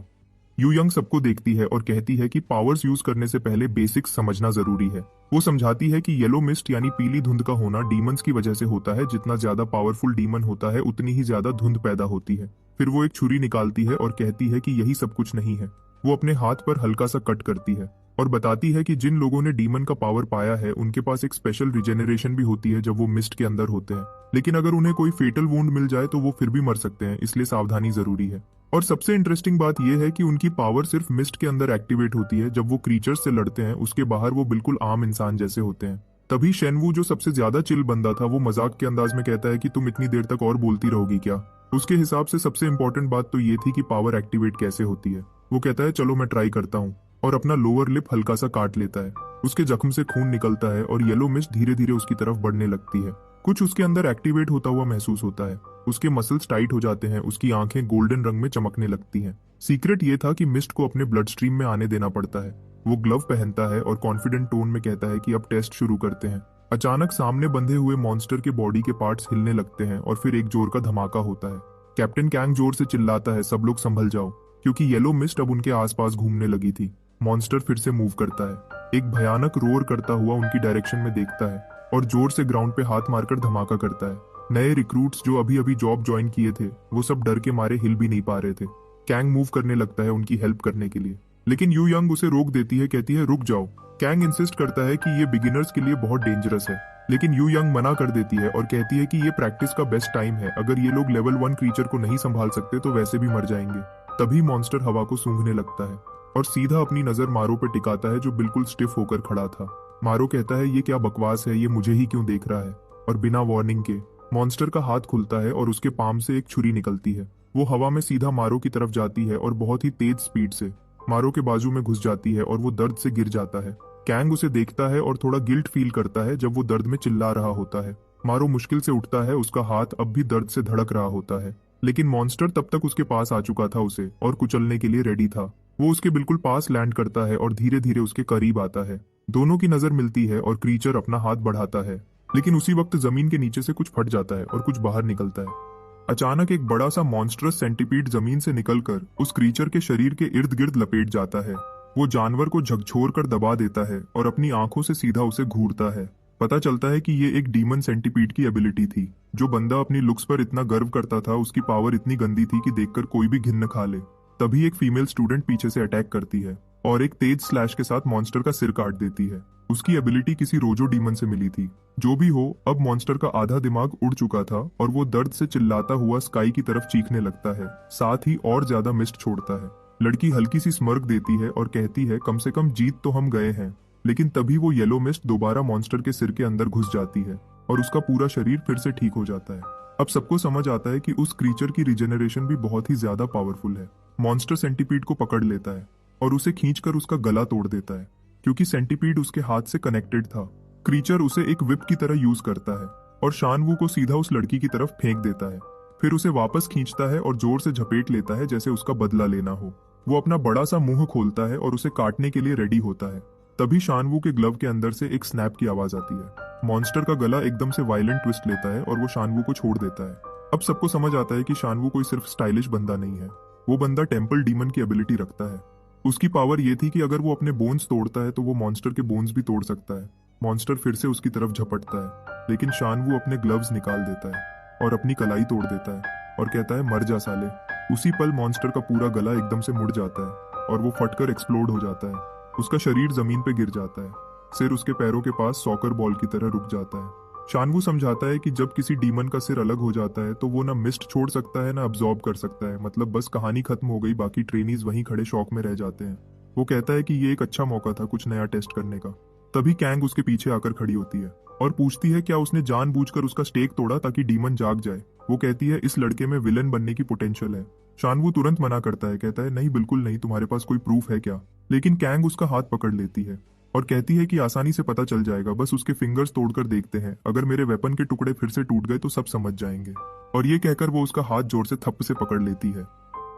यू यंग सबको देखती है और कहती है कि पावर्स यूज करने से पहले बेसिक्स समझना जरूरी है। वो समझाती है कि येलो मिस्ट यानी पीली धुंध का होना डीमंस की वजह से होता है। जितना ज्यादा पावरफुल डीमन होता है उतनी ही ज्यादा धुंध पैदा होती है। फिर वो एक छुरी निकालती है और कहती है कि यही सब कुछ नहीं है। वो अपने हाथ पर हल्का सा कट करती है और बताती है कि जिन लोगों ने डीमन का पावर पाया है उनके पास एक स्पेशल रिजेनरेशन भी होती है जब वो मिस्ट के अंदर होते हैं। लेकिन अगर उन्हें कोई फेटल वुंड मिल जाए तो वो फिर भी मर सकते हैं, इसलिए सावधानी जरूरी है। और सबसे इंटरेस्टिंग बात यह है कि उनकी पावर सिर्फ मिस्ट के अंदर एक्टिवेट होती है। जब वो क्रीचर्स से लड़ते हैं उसके बाहर वो बिल्कुल आम इंसान जैसे होते हैं। तभी शेनवू जो सबसे ज्यादा चिल बंदा था, वो मजाक के अंदाज में कहता है कि तुम इतनी देर तक और बोलती रहोगी क्या? उसके हिसाब से सबसे इंपॉर्टेंट बात तो ये थी कि पावर एक्टिवेट कैसे होती है। वो कहता है चलो मैं ट्राई करता हूँ, और अपना लोअर लिप हल्का सा काट लेता है। उसके जख्म से खून निकलता है और येलो मिस्ट धीरे धीरे उसकी तरफ बढ़ने लगती है। कुछ उसके अंदर एक्टिवेट होता हुआ महसूस होता है। उसके मसल्स टाइट हो जाते हैं, उसकी आंखें गोल्डन रंग में चमकने लगती हैं। सीक्रेट ये था कि मिस्ट को अपने ब्लड स्ट्रीम में आने देना पड़ता है। वो ग्लव पहनता है और कॉन्फिडेंट टोन में कहता है कि अब टेस्ट शुरू करते हैं। अचानक सामने बंधे हुए मॉन्स्टर के बॉडी के पार्ट्स हिलने लगते हैं और फिर एक जोर का धमाका होता है। कैप्टन कैंग जोर से चिल्लाता है, सब लोग संभल जाओ, क्योंकि येलो मिस्ट अब उनके आसपास घूमने लगी थी। मॉन्स्टर फिर से मूव करता है, एक भयानक रोर करता हुआ उनकी डायरेक्शन में देखता है और जोर से ग्राउंड पे हाथ मारकर धमाका करता है। नए रिक्रूट्स जो अभी अभी जॉब ज्वाइन किए थे, वो सब डर के मारे हिल भी नहीं पा रहे थे। कैंग मूव करने लगता है उनकी हेल्प करने के लिए, लेकिन यू यंग उसे रोक देती है, कहती है रुक जाओ। कैंग इंसिस्ट करता है कि ये बिगिनर्स के लिए बहुत डेंजरस है, लेकिन यू यंग मना कर देती है और कहती है कि ये प्रैक्टिस का बेस्ट टाइम है। अगर ये लोग लेवल 1 क्रीचर को नहीं संभाल सकते तो वैसे भी मर जाएंगे। तभी मॉन्स्टर हवा को सूंघने लगता है और सीधा अपनी नजर मारो पे टिकाता है, जो बिल्कुल स्टिफ होकर खड़ा था। मारो कहता है, ये क्या बकवास है, ये मुझे ही क्यों देख रहा है? और बिना वार्निंग के मॉन्स्टर का हाथ खुलता है और उसके पाम से एक छुरी निकलती है। वो हवा में सीधा मारो की तरफ जाती है और बहुत ही तेज स्पीड से मारो के बाजू में घुस जाती है और वो दर्द से गिर जाता है। कैंग उसे देखता है और थोड़ा गिल्ट फील करता है जब वो दर्द में चिल्ला रहा होता है। मारो मुश्किल से उठता है, उसका हाथ अब भी दर्द से धड़क रहा होता है, लेकिन मॉन्स्टर तब तक उसके पास आ चुका था उसे और कुचलने के लिए रेडी था। वो उसके बिल्कुल पास लैंड करता है और धीरे धीरे उसके करीब आता है। दोनों की नजर मिलती है और क्रीचर अपना हाथ बढ़ाता है, लेकिन उसी वक्त जमीन के नीचे से कुछ फट जाता है और कुछ बाहर निकलता है। अचानक एक बड़ा सा मॉन्स्ट्रस सेंटीपीड जमीन से निकलकर उस क्रीचर के शरीर के इर्द गिर्द लपेट जाता है। वो जानवर को झकझोर कर दबा देता है और अपनी आंखों से सीधा उसे घूरता है। पता चलता है कि ये एक डीमन सेंटीपीड की एबिलिटी थी। जो बंदा अपनी लुक्स पर इतना गर्व करता था, उसकी पावर इतनी गंदी थी कि देखकर कोई भी घिन खा ले। तभी एक फीमेल स्टूडेंट पीछे से अटैक करती है और एक तेज स्लैश के साथ मॉन्स्टर का सिर काट देती है। उसकी एबिलिटी किसी रोजो डीमन से मिली थी। जो भी हो, अब मॉन्स्टर का आधा दिमाग उड़ चुका था और वो दर्द से चिल्लाता हुआ स्काई की तरफ चीखने लगता है, साथ ही और ज्यादा मिस्ट छोड़ता है। लड़की हल्की सी स्मर्क देती है और कहती है, कम से कम जीत तो हम गए हैं। लेकिन तभी वो येलो मिस्ट दोबारा मॉन्स्टर के सिर के अंदर घुस जाती है और उसका पूरा शरीर फिर से ठीक हो जाता है। अब सबको समझ आता है कि उस क्रीचर की रिजेनरेशन भी बहुत ही ज्यादा पावरफुल है। मॉन्स्टर सेंटीपीड को पकड़ लेता है और उसे खींचकर उसका गला तोड़ देता है, क्योंकि सेंटीपीड उसके हाथ से कनेक्टेड था। क्रीचर उसे एक विप की तरह यूज करता है और शानवू को सीधा उस लड़की की तरफ फेंक देता है। फिर उसे वापस खींचता है और जोर से झपेट लेता है, जैसे उसका बदला लेना हो। वो अपना बड़ा सा मुंह खोलता है और उसे काटने के लिए रेडी होता है। तभी शानवू के ग्लव के अंदर से एक स्नैप की आवाज आती है। मॉन्स्टर का गला एकदम से वायलेंट ट्विस्ट लेता है और वो शानवू को छोड़ देता है। अब सबको समझ आता है कि शानवू कोई सिर्फ स्टाइलिश बंदा नहीं है, वो बंदा टेम्पल डीमन की एबिलिटी रखता है। उसकी पावर ये थी कि अगर वो अपने बोन्स तोड़ता है तो वो मॉन्स्टर के बोन्स भी तोड़ सकता है। मॉन्स्टर फिर से उसकी तरफ झपटता है, लेकिन शानवू अपने ग्लव्स निकाल देता है और अपनी कलाई तोड़ देता है और कहता है, मर जा साले। उसी पल मॉन्स्टर का पूरा गला एकदम से मुड़ जाता है और वो फटकर एक्सप्लोड हो जाता है। उसका शरीर जमीन पे गिर जाता है, सिर उसके पैरों के पास सॉकर बॉल की तरह रुक जाता है। शानवू समझाता है कि जब किसी डीमन का सिर अलग हो जाता है तो वो ना मिस्ट छोड़ सकता है ना अब्सॉर्ब कर सकता है। मतलब बस कहानी खत्म हो गई, बाकी ट्रेनीज वहीं खड़े शौक में रह जाते हैं। वो कहता है कि ये एक अच्छा मौका था कुछ नया टेस्ट करने का। तभी कैंग उसके पीछे आकर खड़ी होती है और पूछती है क्या उसने जानबूझकर उसका स्टेक तोड़ा ताकि डीमन जाग जाए। वो कहती है इस लड़के में विलन बनने की पोटेंशियल है। शानवू तुरंत मना करता है, कहता है नहीं बिल्कुल नहीं, तुम्हारे पास कोई प्रूफ है क्या? लेकिन कैंग उसका हाथ पकड़ लेती है और कहती है कि आसानी से पता चल जाएगा, बस उसके फिंगर्स तोड़कर देखते हैं, अगर मेरे वेपन के टुकड़े फिर से टूट गए तो सब समझ जाएंगे। और ये कहकर वो उसका हाथ जोर से थप्प से पकड़ लेती है।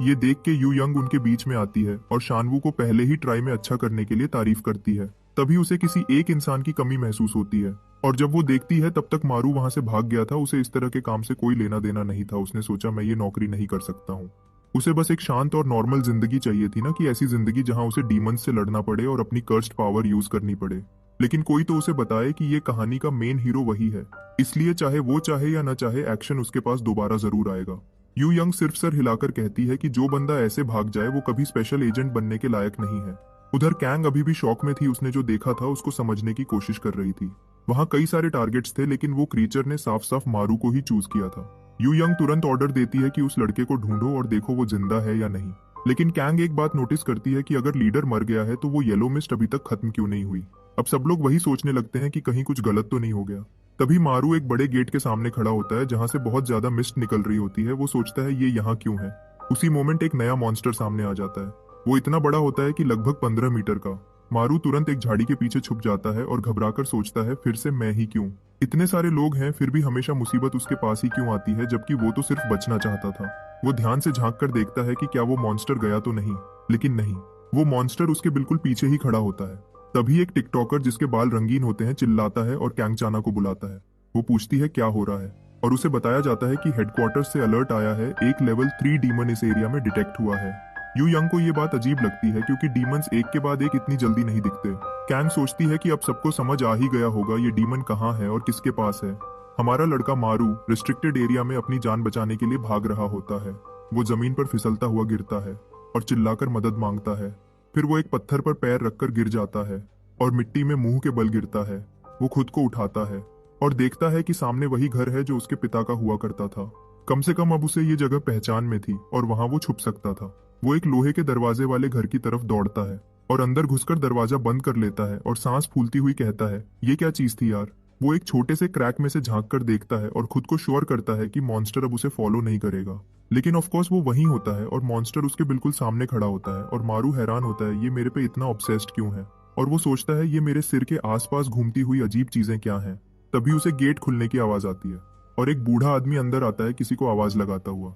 ये देख के यू यंग उनके बीच में आती है और शानवू को पहले ही ट्राई में अच्छा करने के लिए तारीफ करती है। तभी उसे किसी एक इंसान की कमी महसूस होती है और जब वो देखती है तब तक मारू वहां से भाग गया था। उसे इस तरह के काम से कोई लेना देना नहीं था। उसने सोचा मैं ये नौकरी नहीं कर सकता हूँ। उसे बस एक शांत और नॉर्मल जिंदगी चाहिए थी ना, कि ऐसी जिंदगी जहां उसे डीमंस से लड़ना पड़े और अपनी कर्स्ड पावर यूज करनी पड़े। लेकिन कोई तो उसे बताए कि ये कहानी का मेन हीरो वही है, इसलिए चाहे वो चाहे या न चाहे एक्शन उसके पास दोबारा जरूर आएगा। यू यंग सिर्फ सर हिलाकर कहती है कि जो बंदा ऐसे भाग जाए वो कभी स्पेशल एजेंट बनने के लायक नहीं है। उधर कैंग अभी भी शॉक में थी। उसने जो देखा था उसको समझने की कोशिश कर रही थी। वहां कई सारे टारगेट्स थे लेकिन वो क्रीचर ने साफ साफ मारू को ही चूज किया था। यू यंग तुरंत ऑर्डर देती है कि उस लड़के को ढूंढो और देखो वो जिंदा है या नहीं। लेकिन कैंग एक बात नोटिस करती है कि अगर लीडर मर गया है तो वो येलो मिस्ट अभी तक खत्म क्यों नहीं हुई। अब सब लोग वही सोचने लगते हैं कि कहीं कुछ गलत तो नहीं हो गया। तभी मारू एक बड़े गेट के सामने खड़ा होता है जहां से बहुत ज्यादा मिस्ट निकल रही होती है। वो सोचता है ये यहाँ क्यों है। उसी मोमेंट एक नया मॉन्स्टर सामने आ जाता है। वो इतना बड़ा होता है कि लगभग 15 मीटर का। मारू तुरंत एक झाड़ी के पीछे छुप जाता है और घबराकर सोचता है फिर से मैं ही क्यों। इतने सारे लोग हैं फिर भी हमेशा मुसीबत उसके पास ही क्यों आती है, जबकि वो तो सिर्फ बचना चाहता था। वो ध्यान से झांक कर देखता है कि क्या वो मॉन्स्टर गया तो नहीं, लेकिन नहीं, वो मॉन्स्टर उसके बिल्कुल पीछे ही खड़ा होता है। तभी एक टिकटॉकर जिसके बाल रंगीन होते हैं चिल्लाता है और कैंग चाना को बुलाता है। वो पूछती है क्या हो रहा है और उसे बताया जाता है कि हेडक्वार्टर से अलर्ट आया है, एक लेवल 3 डीमन इस एरिया में डिटेक्ट हुआ है। यू यंग को ये बात अजीब लगती है क्योंकि डीमंस एक के बाद एक इतनी जल्दी नहीं दिखते। कैंग सोचती है कि अब सबको समझ आ ही गया होगा ये डीमन कहाँ है और किसके पास है। हमारा लड़का मारू रिस्ट्रिक्टेड एरिया में अपनी जान बचाने के लिए भाग रहा होता है। वो जमीन पर फिसलता हुआ गिरता है और चिल्लाकर मदद मांगता है। फिर वो एक पत्थर पर पैर रखकर गिर जाता है और मिट्टी में मुंह के बल गिरता है। वो खुद को उठाता है और देखता है कि सामने वही घर है जो उसके पिता का हुआ करता था। कम से कम अब उसे ये जगह पहचान में थी और वहां वो छुप सकता था। वो एक लोहे के दरवाजे वाले घर की तरफ दौड़ता है और अंदर घुसकर दरवाजा बंद कर लेता है और सांस फूलती हुई कहता है ये क्या चीज थी यार। वो एक छोटे से क्रैक में से झांक कर देखता है और खुद को श्योर करता है कि मॉन्स्टर अब उसे फॉलो नहीं करेगा। लेकिन ऑफ कोर्स वो वहीं होता है और मॉन्स्टर उसके बिल्कुल सामने खड़ा होता है और मारू हैरान होता है ये मेरे पे इतना ऑब्सेस्ड क्यों है। और वो सोचता है ये मेरे सिर के आसपास घूमती हुई अजीब चीजें क्या हैं। तभी उसे गेट खुलने की आवाज आती है और एक बूढ़ा आदमी अंदर आता है किसी को आवाज लगाता हुआ।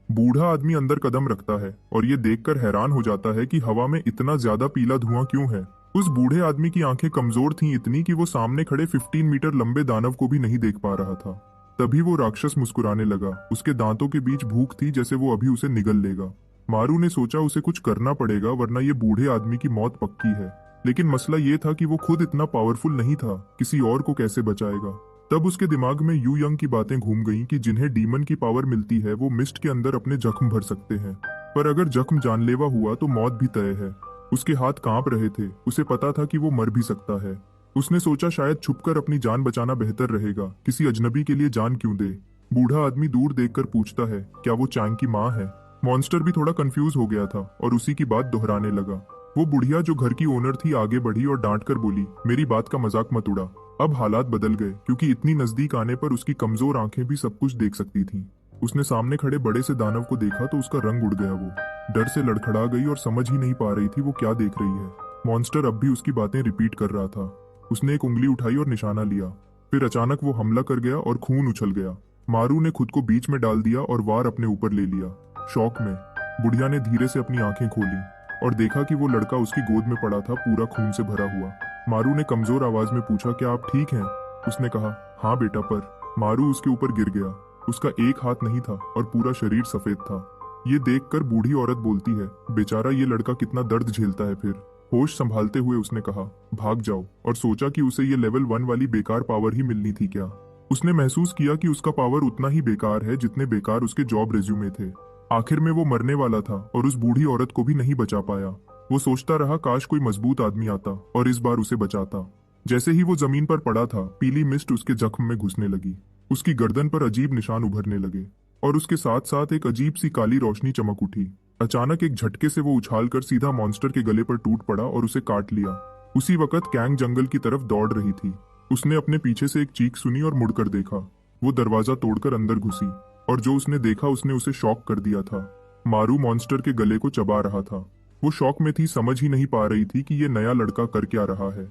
बूढ़ा आदमी अंदर कदम रखता है और ये देखकर हैरान हो जाता है कि हवा में इतना ज्यादा पीला धुआं क्यों है। उस बूढ़े आदमी की आंखें कमजोर थीं इतनी कि वो सामने खड़े 15 मीटर लंबे दानव को भी नहीं देख पा रहा था। तभी वो राक्षस मुस्कुराने लगा। उसके दांतों के बीच भूख थी जैसे वो अभी उसे निगल लेगा। मारू ने सोचा उसे कुछ करना पड़ेगा वरना ये बूढ़े आदमी की मौत पक्की है। लेकिन मसला ये था कि वो खुद इतना पावरफुल नहीं था, किसी और को कैसे बचाएगा। तब उसके दिमाग में यू यंग की बातें घूम गईं कि जिन्हें डीमन की पावर मिलती है वो मिस्ट के अंदर अपने जख्म भर सकते हैं, पर अगर जख्म जानलेवा हुआ तो मौत भी तय है। उसके हाथ कांप रहे थे। उसे पता था कि वो मर भी सकता है। उसने सोचा शायद छुपकर अपनी जान बचाना बेहतर रहेगा, किसी अजनबी के लिए जान क्यों दे। बूढ़ा आदमी दूर देखकर पूछता है क्या वो चांग की माँ है। मॉन्स्टर भी थोड़ा कंफ्यूज हो गया था और उसी की बात दोहराने लगा। वो बुढ़िया जो घर की ओनर थी आगे बढ़ी और डांट कर बोली मेरी बात का मजाक मत उड़ा। अब हालात बदल गए क्योंकि इतनी नजदीक आने पर उसकी कमजोर आंखें भी सब कुछ देख सकती थीं। उसने सामने खड़े बड़े से दानव को देखा तो उसका रंग उड़ गया। वो डर से लड़खड़ा गई और समझ ही नहीं पा रही थी वो क्या देख रही है। मॉन्स्टर अब भी उसकी बातें रिपीट कर रहा था। उसने एक उंगली उठाई और निशाना लिया। फिर अचानक वो हमला कर गया और खून उछल गया। मारू ने खुद को बीच में डाल दिया और वार अपने ऊपर ले लिया। शौक में बुढ़िया ने धीरे से अपनी आंखें खोली और देखा कि वो लड़का उसकी गोद में पड़ा था, पूरा खून से भरा हुआ। मारू ने कमजोर आवाज में पूछा क्या आप ठीक हैं? उसने कहा हाँ बेटा। पर मारू उसके ऊपर गिर गया। उसका एक हाथ नहीं था और पूरा शरीर सफेद था। ये देखकर बूढ़ी औरत बोलती है बेचारा ये लड़का कितना दर्द झेलता है। फिर होश संभालते हुए उसने कहा भाग जाओ, और सोचा कि उसे ये लेवल 1 वाली बेकार पावर ही मिलनी थी क्या। उसने महसूस किया कि उसका पावर उतना ही बेकार है जितने बेकार उसके जॉब रेज्यूमे थे। आखिर में वो मरने वाला था और उस बूढ़ी औरत को भी नहीं बचा पाया। वो सोचता रहा काश कोई मजबूत आदमी आता और इस बार उसे बचाता। जैसे ही वो जमीन पर पड़ा था पीली मिस्ट उसके जख्म में घुसने लगी। उसकी गर्दन पर अजीब निशान उभरने लगे और उसके साथ साथ एक अजीब सी काली रोशनी चमक उठी। अचानक एक झटके से वो उछालकर सीधा मॉन्स्टर के गले पर टूट पड़ा और उसे काट लिया। उसी वक्त कैंग जंगल की तरफ दौड़ रही थी। उसने अपने पीछे से एक चीख सुनी और मुड़कर देखा। वो दरवाजा तोड़कर अंदर घुसी और जो उसने देखा उसने उसे शॉक कर दिया था। मारू मॉन्स्टर के गले को चबा रहा था। वो शॉक में थी, समझ ही नहीं पा रही थी कि ये नया लड़का कर क्या रहा है।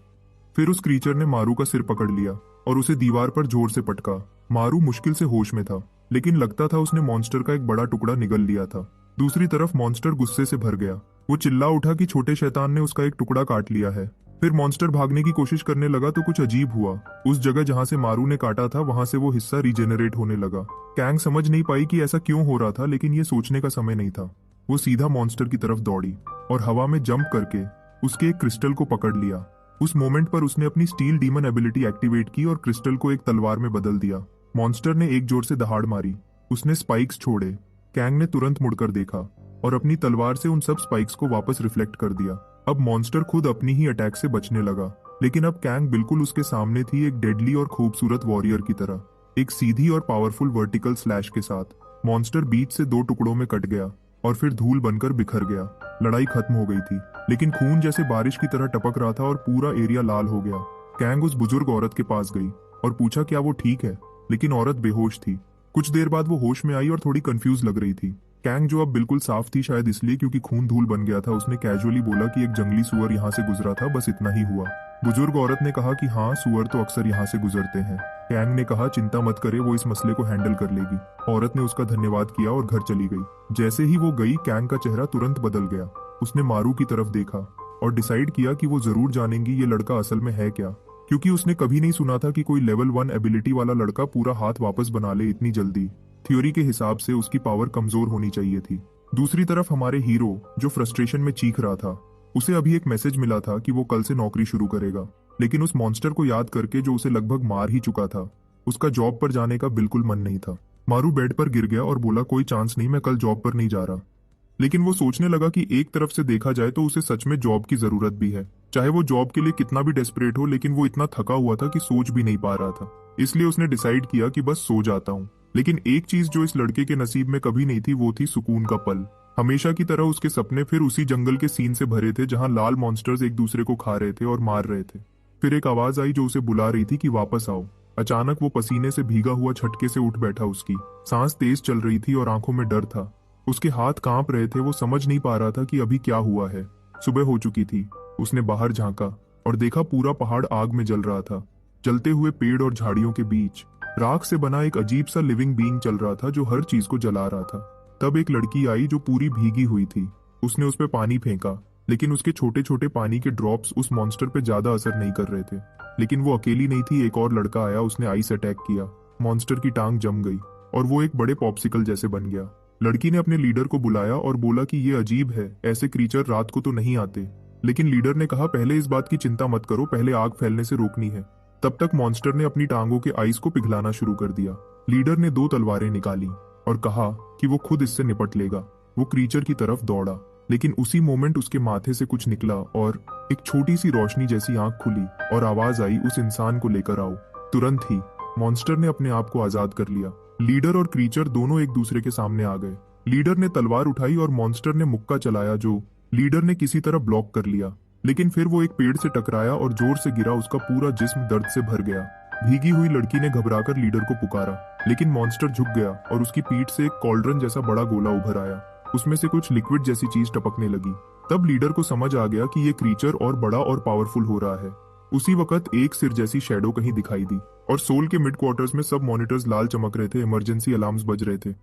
फिर उस क्रीचर ने मारू का सिर पकड़ लिया और उसे दीवार पर जोर से पटका। मारू मुश्किल से होश में था, लेकिन लगता था उसने मॉन्स्टर का एक बड़ा टुकड़ा निगल लिया था। दूसरी तरफ मॉन्स्टर गुस्से से भर गया। वो चिल्ला उठा कि छोटे शैतान ने उसका एक टुकड़ा काट लिया है। फिर मॉन्स्टर भागने की कोशिश करने लगा तो कुछ अजीब हुआ। उस जगह जहां से मारू ने काटा था वहां से वो हिस्सा रीजेनरेट होने लगा। कैंग समझ नहीं पाई कि ऐसा क्यों हो रहा था, लेकिन ये सोचने का समय नहीं था। वो सीधा मॉन्स्टर की तरफ दौड़ी और हवा में जंप करके उसके एक क्रिस्टल को पकड़ लिया। उस मोमेंट पर उसने अपनी स्टील डीमन एबिलिटी एक्टिवेट की और क्रिस्टल को एक तलवार में बदल दिया। मॉन्स्टर ने एक जोर से दहाड़ मारी। उसने स्पाइक्स छोड़े। कैंग ने तुरंत मुड़कर देखा और अपनी तलवार से उन सब स्पाइक्स को वापस रिफ्लेक्ट कर दिया। अब मॉन्स्टर खुद अपनी ही अटैक से बचने लगा, लेकिन अब कैंग बिल्कुल उसके सामने थी, एक डेडली और खूबसूरत वॉरियर की तरह, एक सीधी और पावरफुल वर्टिकल स्लैश के साथ। मॉन्स्टर बीच से दो टुकड़ों में कट गया और फिर धूल बनकर बिखर गया। लड़ाई खत्म हो गई थी, लेकिन खून जैसे बारिश की तरह टपक रहा था और पूरा एरिया लाल हो गया। कैंग उस बुजुर्ग औरत के पास गई और पूछा क्या वो ठीक है, लेकिन औरत बेहोश थी। कुछ देर बाद वो होश में आई और थोड़ी कंफ्यूज लग रही थी। कैंग जो अब बिल्कुल साफ थी, शायद इसलिए क्योंकि खून धूल बन गया था, उसने कैजुअली बोला कि एक जंगली सुअर यहाँ से गुजरा था, बस इतना ही हुआ। बुजुर्ग औरत ने कहा कि हाँ, सुअर तो अक्सर यहाँ से गुजरते हैं। कैंग ने कहा चिंता मत करे, वो इस मसले को हैंडल कर लेगी। औरत ने उसका धन्यवाद किया और घर चली गई। जैसे ही वो गई, कैंग का चेहरा तुरंत बदल गया। उसने मारू की तरफ देखा और डिसाइड किया कि वो जरूर जानेंगी ये लड़का असल में है क्या, क्योंकि उसने कभी नहीं सुना था कि कोई लेवल 1 एबिलिटी वाला लड़का पूरा हाथ वापस बना ले इतनी जल्दी। थ्योरी के हिसाब से उसकी पावर कमजोर होनी चाहिए थी। दूसरी तरफ हमारे हीरो जो फ्रस्ट्रेशन में चीख रहा था, उसे अभी एक मैसेज मिला था कि वो कल से नौकरी शुरू करेगा, लेकिन उस मॉन्स्टर को याद करके जो उसे लगभग मार ही चुका था, उसका जॉब पर जाने का बिल्कुल मन नहीं था। मारू बेड पर गिर गया और बोला कोई चांस नहीं, मैं कल जॉब पर नहीं जा रहा। लेकिन वो सोचने लगा कि एक तरफ से देखा जाए तो उसे सच में जॉब की जरूरत भी है, चाहे वो जॉब के लिए कितना भी डेस्परेट हो, लेकिन वो इतना थका हुआ था कि सोच भी नहीं पा रहा था। इसलिए उसने डिसाइड किया कि बस सो जाता हूँ। लेकिन एक चीज जो इस लड़के के नसीब में कभी नहीं थी, वो थी सुकून का पल। हमेशा की तरह उसके सपने फिर उसी जंगल के सीन से भरे थे, जहां लाल मॉन्स्टर्स एक दूसरे को खा रहे थे और मार रहे थे। फिर एक आवाज आई जो उसे बुला रही थी कि वापस आओ। अचानक वो पसीने से भीगा हुआ झटके से उठ बैठा। उसकी सांस तेज चल रही थी और आंखों में डर था। उसके हाथ कांप रहे थे। वो समझ नहीं पा रहा था कि अभी क्या हुआ है। सुबह हो चुकी थी। उसने बाहर झांका और देखा पूरा पहाड़ आग में जल रहा था। जलते हुए पेड़ और झाड़ियों के बीच राख से बना एक अजीब सा लिविंग बीइंग चल रहा था जो हर चीज को जला रहा था। तब एक लड़की आई जो पूरी भीगी हुई थी। उसने उस पर पानी फेंका, लेकिन उसके छोटे छोटे पानी के ड्रॉप्स उस मॉन्स्टर पे ज्यादा असर नहीं कर रहे थे। लेकिन वो अकेली नहीं थी, एक और लड़का आया। उसने आइस अटैक किया। मॉन्स्टर की टांग जम गई और वो एक बड़े पॉप्सिकल जैसे बन गया। लड़की ने अपने लीडर को बुलाया और बोला कि ये अजीब है, ऐसे क्रीचर रात को तो नहीं आते। लेकिन लीडर ने कहा पहले इस बात की चिंता मत करो, पहले आग फैलने से रोकनी है। तब तक मॉन्स्टर ने अपनी टांगों के आइस को पिघलाना शुरू कर दिया। लीडर ने 2 तलवारें निकाली और कहा कि वो खुद इससे निपट लेगा। वो क्रीचर की तरफ दौड़ा, लेकिन उसी मोमेंट उसके माथे से कुछ निकला और एक छोटी सी रोशनी जैसी आंख खुली और आवाज आई, उस इंसान को लेकर आओ। तुरंत ही मॉन्स्टर ने अपने आप को आजाद कर लिया। लीडर और क्रीचर दोनों एक दूसरे के सामने आ गए। लीडर ने तलवार उठाई और मॉन्स्टर ने मुक्का चलाया जो लीडर ने किसी तरह ब्लॉक कर लिया। लेकिन फिर वो एक पेड़ से टकराया और जोर से गिरा। उसका पूरा जिस्म दर्द से भर गया। भीगी हुई लड़की ने घबराकर लीडर को पुकारा, लेकिन मॉन्स्टर झुक गया और उसकी पीठ से एक कॉल्ड्रन जैसा बड़ा गोला उभर आया। उसमें से कुछ लिक्विड जैसी चीज टपकने लगी। तब लीडर को समझ आ गया कि ये क्रीचर और बड़ा और पावरफुल हो रहा है। उसी वक्त एक सिर जैसी शैडो कहीं दिखाई दी और सोल के मिड क्वार्टर्स में सब मॉनिटर्स लाल चमक रहे थे। इमरजेंसी अलार्म्स बज रहे थे।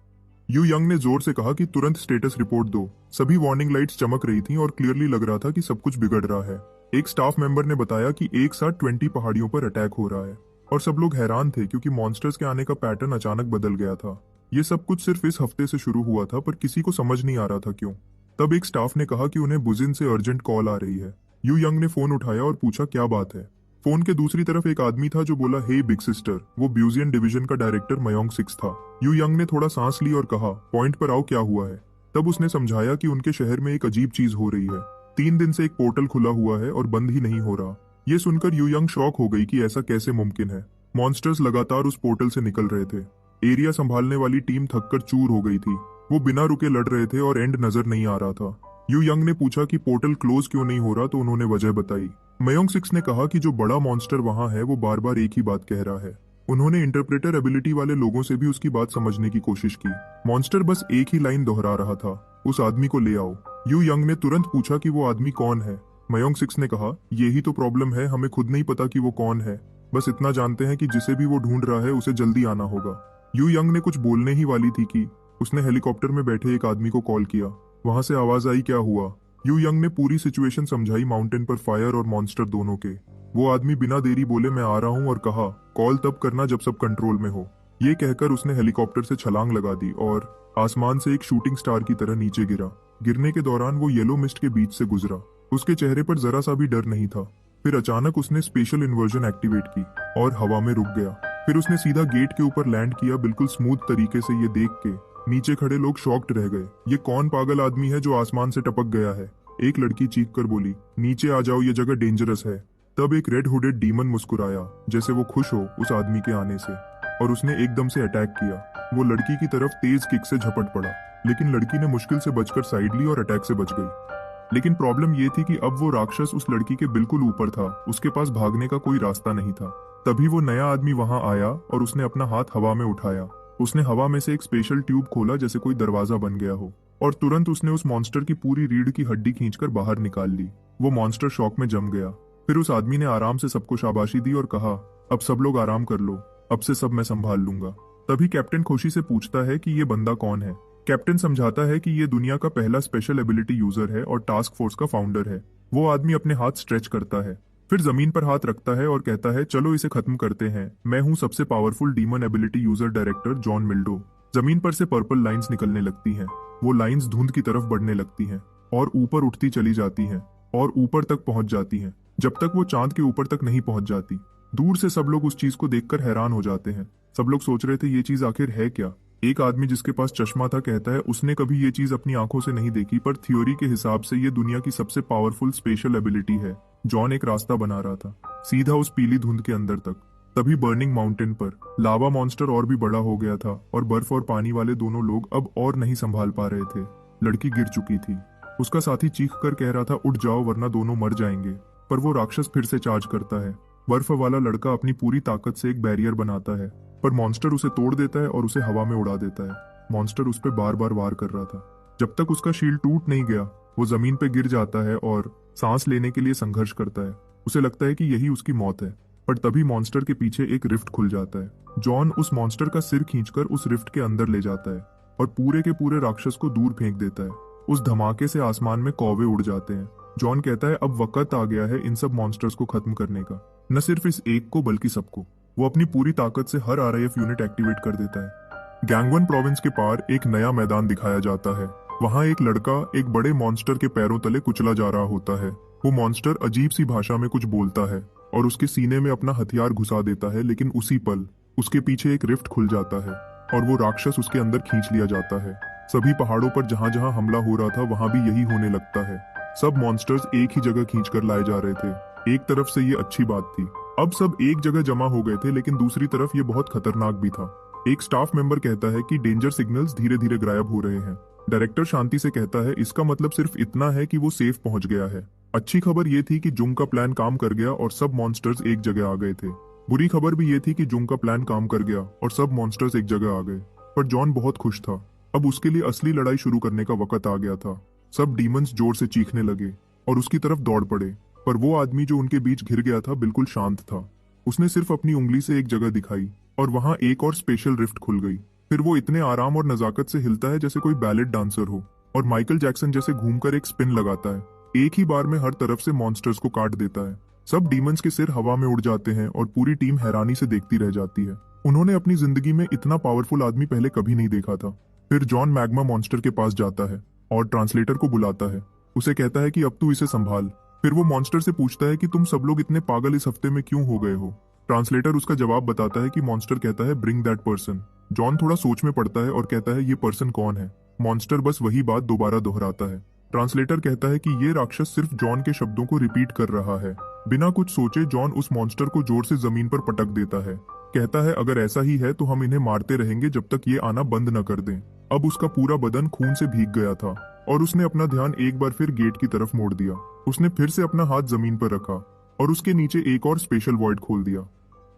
यू यंग ने जोर से कहा कि तुरंत स्टेटस रिपोर्ट दो। सभी वार्निंग लाइट्स चमक रही थीं और क्लियरली लग रहा था कि सब कुछ बिगड़ रहा है। एक स्टाफ मेंबर ने बताया कि एक साथ 20 पहाड़ियों पर अटैक हो रहा है और सब लोग हैरान थे क्योंकि मॉन्स्टर्स के आने का पैटर्न अचानक बदल गया था। ये सब कुछ सिर्फ इस हफ्ते से शुरू हुआ था, पर किसी को समझ नहीं आ रहा था क्यों। तब एक स्टाफ ने कहा कि उन्हें बुजिन से अर्जेंट कॉल आ रही है। यू यंग ने फोन उठाया और पूछा क्या बात है। फोन के दूसरी तरफ एक आदमी था जो बोला हे बिग सिस्टर। वो ब्यूजियन डिवीजन का डायरेक्टर मयोंग 6 था। यू यंग ने थोड़ा सांस ली और कहा पॉइंट पर आओ, क्या हुआ है। तब उसने समझाया कि उनके शहर में एक अजीब चीज हो रही है। 3 दिन से एक पोर्टल खुला हुआ है और बंद ही नहीं हो रहा। ये सुनकर यू यंग शॉक हो गई कि ऐसा कैसे मुमकिन है। मॉन्स्टर्स लगातार उस पोर्टल से निकल रहे थे। एरिया संभालने वाली टीम थककर चूर हो गई थी। वो बिना रुके लड़ रहे थे और एंड नजर नहीं आ रहा था। यू यंग ने पूछा कि पोर्टल क्लोज क्यों नहीं हो रहा, तो उन्होंने वजह बताई। मयोंग सिक्स ने कहा कि जो बड़ा मॉन्स्टर वहां है वो बार बार एक ही बात कह रहा है। उन्होंने इंटरप्रेटर एबिलिटी वाले लोगों से भी उसकी बात समझने की कोशिश की। मॉन्स्टर बस एक ही लाइन दोहरा रहा था, उस आदमी को ले आओ। यू यंग ने तुरंत पूछा कि वो आदमी कौन है। मयोंग सिक्स ने कहा, यही तो प्रॉब्लम है, हमें खुद नहीं पता कि वो कौन है। बस इतना जानते हैं कि जिसे भी वो ढूंढ रहा है उसे जल्दी आना होगा। यू यंग ने कुछ बोलने ही वाली थी कि उसने हेलीकॉप्टर में बैठे एक आदमी को कॉल किया। वहां से आवाज आई, क्या हुआ? यू यंग ने पूरी सिचुएशन समझाई, माउंटेन पर फायर और मॉन्स्टर दोनों के। वो आदमी बिना देरी बोले, मैं आ रहा हूँ, और कहा कॉल तब करना जब सब कंट्रोल में हो। ये कहकर उसने हेलीकॉप्टर से छलांग लगा दी और आसमान से एक शूटिंग स्टार की तरह नीचे गिरा। गिरने के दौरान वो येलो मिस्ट के बीच से गुजरा। उसके चेहरे पर जरा सा भी डर नहीं था। फिर अचानक उसने स्पेशल इन्वर्जन एक्टिवेट की और हवा में रुक गया। फिर उसने सीधा गेट के ऊपर लैंड किया, बिल्कुल स्मूथ तरीके से। ये देख के नीचे खड़े लोग शॉक्ड रह गए। ये कौन पागल आदमी है जो आसमान से टपक गया है? एक लड़की चीख कर बोली, नीचे आ जाओ, ये जगह डेंजरस है। तब एक रेड हुडेड डीमन मुस्कुराया, जैसे वो खुश हो उस आदमी के आने से, और उसने एकदम से अटैक किया। वो लड़की की तरफ तेज किक से झपट पड़ा, लेकिन लड़की ने मुश्किल से बचकर साइड ली और अटैक से बच गई। लेकिन प्रॉब्लम ये थी कि अब वो राक्षस उस लड़की के बिल्कुल ऊपर था। उसके पास भागने का कोई रास्ता नहीं था। तभी वो नया आदमी वहां आया और उसने अपना हाथ हवा में उठाया। उसने हवा में से एक स्पेशल ट्यूब खोला, जैसे कोई दरवाजा बन गया हो, और तुरंत उसने उस मॉन्स्टर की पूरी रीढ़ की हड्डी खींचकर बाहर निकाल ली। वो मॉन्स्टर शॉक में जम गया। फिर उस आदमी ने आराम से सबको शाबाशी दी और कहा, अब सब लोग आराम कर लो, अब से सब मैं संभाल लूंगा। तभी कैप्टन खुशी से पूछता है कि ये बंदा कौन है। कैप्टन समझाता है कि ये दुनिया का पहला स्पेशल एबिलिटी यूजर है और टास्क फोर्स का फाउंडर है। वो आदमी अपने हाथ स्ट्रेच करता है, फिर जमीन पर हाथ रखता है और कहता है, चलो इसे खत्म करते हैं। मैं हूँ सबसे powerful demon ability user director John mildew. जमीन पर से पर्पल लाइंस निकलने लगती हैं। वो लाइंस धुंध की तरफ बढ़ने लगती हैं और ऊपर उठती चली जाती हैं और ऊपर तक पहुंच जाती हैं, जब तक वो चांद के ऊपर तक नहीं पहुंच जाती। दूर से सब लोग उस चीज को देखकर हैरान हो जाते हैं। सब लोग सोच रहे थे ये चीज आखिर है क्या। एक आदमी जिसके पास चश्मा था कहता है उसने कभी ये चीज अपनी आंखों से नहीं देखी, पर थ्योरी के हिसाब से ये दुनिया की सबसे पावरफुल स्पेशल एबिलिटी है। जॉन एक रास्ता बना रहा था सीधा उस पीली धुंध के अंदर तक। तभी बर्निंग माउंटेन पर लावा मॉन्स्टर और भी बड़ा हो गया था और बर्फ और पानी वाले दोनों लोग अब और नहीं संभाल पा रहे थे। लड़की गिर चुकी थी। उसका साथी चीख कर कह रहा था, उठ जाओ वरना दोनों मर जाएंगे। पर वो राक्षस फिर से चार्ज करता है। बर्फ वाला लड़का अपनी पूरी ताकत से एक बैरियर बनाता है, पर मॉन्स्टर उसे तोड़ देता है और उसे हवा में उड़ा देता है। मॉन्स्टर उस पर बार बार वार कर रहा था। जब तक उसका शील्ड टूट नहीं गया, वो जमीन पे गिर जाता है और सांस लेने के लिए संघर्ष करता है। उसे लगता है कि यही उसकी मौत है, पर तभी मॉन्स्टर के पीछे एक रिफ्ट खुल जाता है। जॉन उस मॉन्स्टर का सिर खींचकर उस रिफ्ट के अंदर ले जाता है और पूरे के पूरे राक्षस को दूर फेंक देता है। उस धमाके से आसमान में कौवे उड़ जाते हैं। जॉन कहता है, अब वक्त आ गया है इन सब मॉन्स्टर्स को खत्म करने का, न सिर्फ इस एक को बल्कि सबको। वो अपनी पूरी ताकत से हर RIF यूनिट एक्टिवेट कर देता है। गैंगवन प्रोविंस के पार एक नया मैदान दिखाया जाता है। वहां एक लड़का एक बड़े मॉन्स्टर के पैरों तले कुचला जा रहा होता है। वो मॉन्स्टर अजीब सी भाषा में कुछ बोलता है और उसके सीने में अपना हथियार घुसा देता है, लेकिन उसी पल उसके पीछे एक रिफ्ट खुल जाता है और वो राक्षस उसके अंदर खींच लिया जाता है। सभी पहाड़ों पर जहां जहां हमला हो रहा था वहां भी यही होने लगता है। सब मॉन्स्टर्स एक ही जगह खींच कर लाए जा रहे थे। एक तरफ से ये अच्छी बात थी, अब सब एक जगह जमा हो गए थे, लेकिन दूसरी तरफ ये बहुत खतरनाक भी था। एक स्टाफ मेंबर कहता है कि डेंजर सिग्नल्स धीरे धीरे गायब हो रहे हैं। डायरेक्टर शांति से कहता है, इसका मतलब सिर्फ इतना है कि वो सेफ पहुंच गया है। अच्छी खबर ये थी कि जुंग का प्लान काम कर गया और सब मॉन्स्टर्स एक जगह आ गए थे। बुरी खबर भी ये थी कि जुंग का प्लान काम कर गया और सब मॉन्स्टर्स एक जगह आ गए। पर जॉन बहुत खुश था। अब उसके लिए असली लड़ाई शुरू करने का वक्त आ गया था। सब डीमंस जोर से चीखने लगे और उसकी तरफ दौड़ पड़े, पर वो आदमी जो उनके बीच घिर गया था बिल्कुल शांत था। उसने सिर्फ अपनी उंगली से एक जगह दिखाई और वहां एक और स्पेशल रिफ्ट खुल गई। फिर वो इतने आराम और नजाकत से हिलता है जैसे कोई बैलेट डांसर हो, और माइकल जैक्सन जैसे घूमकर एक स्पिन लगाता है। एक ही बार में हर तरफ से मॉन्स्टर्स को काट देता है। सब डीमंस के सिर हवा में उड़ जाते हैं और पूरी टीम हैरानी से देखती रह जाती है। उन्होंने अपनी जिंदगी में इतना पावरफुल आदमी पहले कभी नहीं देखा था। फिर जॉन मैग्मा मॉन्स्टर के पास जाता है और ट्रांसलेटर को बुलाता है। उसे कहता है कि अब तू इसे संभाल। फिर वो मॉन्स्टर से पूछता है कि तुम सब लोग इतने पागल इस हफ्ते में क्यों हो गए हो। ट्रांसलेटर उसका जवाब बताता है कि मॉन्स्टर कहता है, ब्रिंग दैट पर्सन। जॉन थोड़ा सोच में पड़ता है और कहता है, ये पर्सन कौन है। मॉन्स्टर बस वही बात दोबारा दोहराता है। ट्रांसलेटर कहता है कि ये राक्षस सिर्फ जॉन के शब्दों को रिपीट कर रहा है। बिना कुछ सोचे जॉन उस मॉन्स्टर को जोर से जमीन पर पटक देता है। कहता है, अगर ऐसा ही है तो हम इन्हें मारते रहेंगे जब तक ये आना बंद न कर दें। अब उसका पूरा बदन खून से भीग गया था और उसने अपना ध्यान एक बार फिर गेट की तरफ मोड़ दिया। उसने फिर से अपना हाथ जमीन पर रखा और उसके नीचे एक और स्पेशल वॉइड खोल दिया।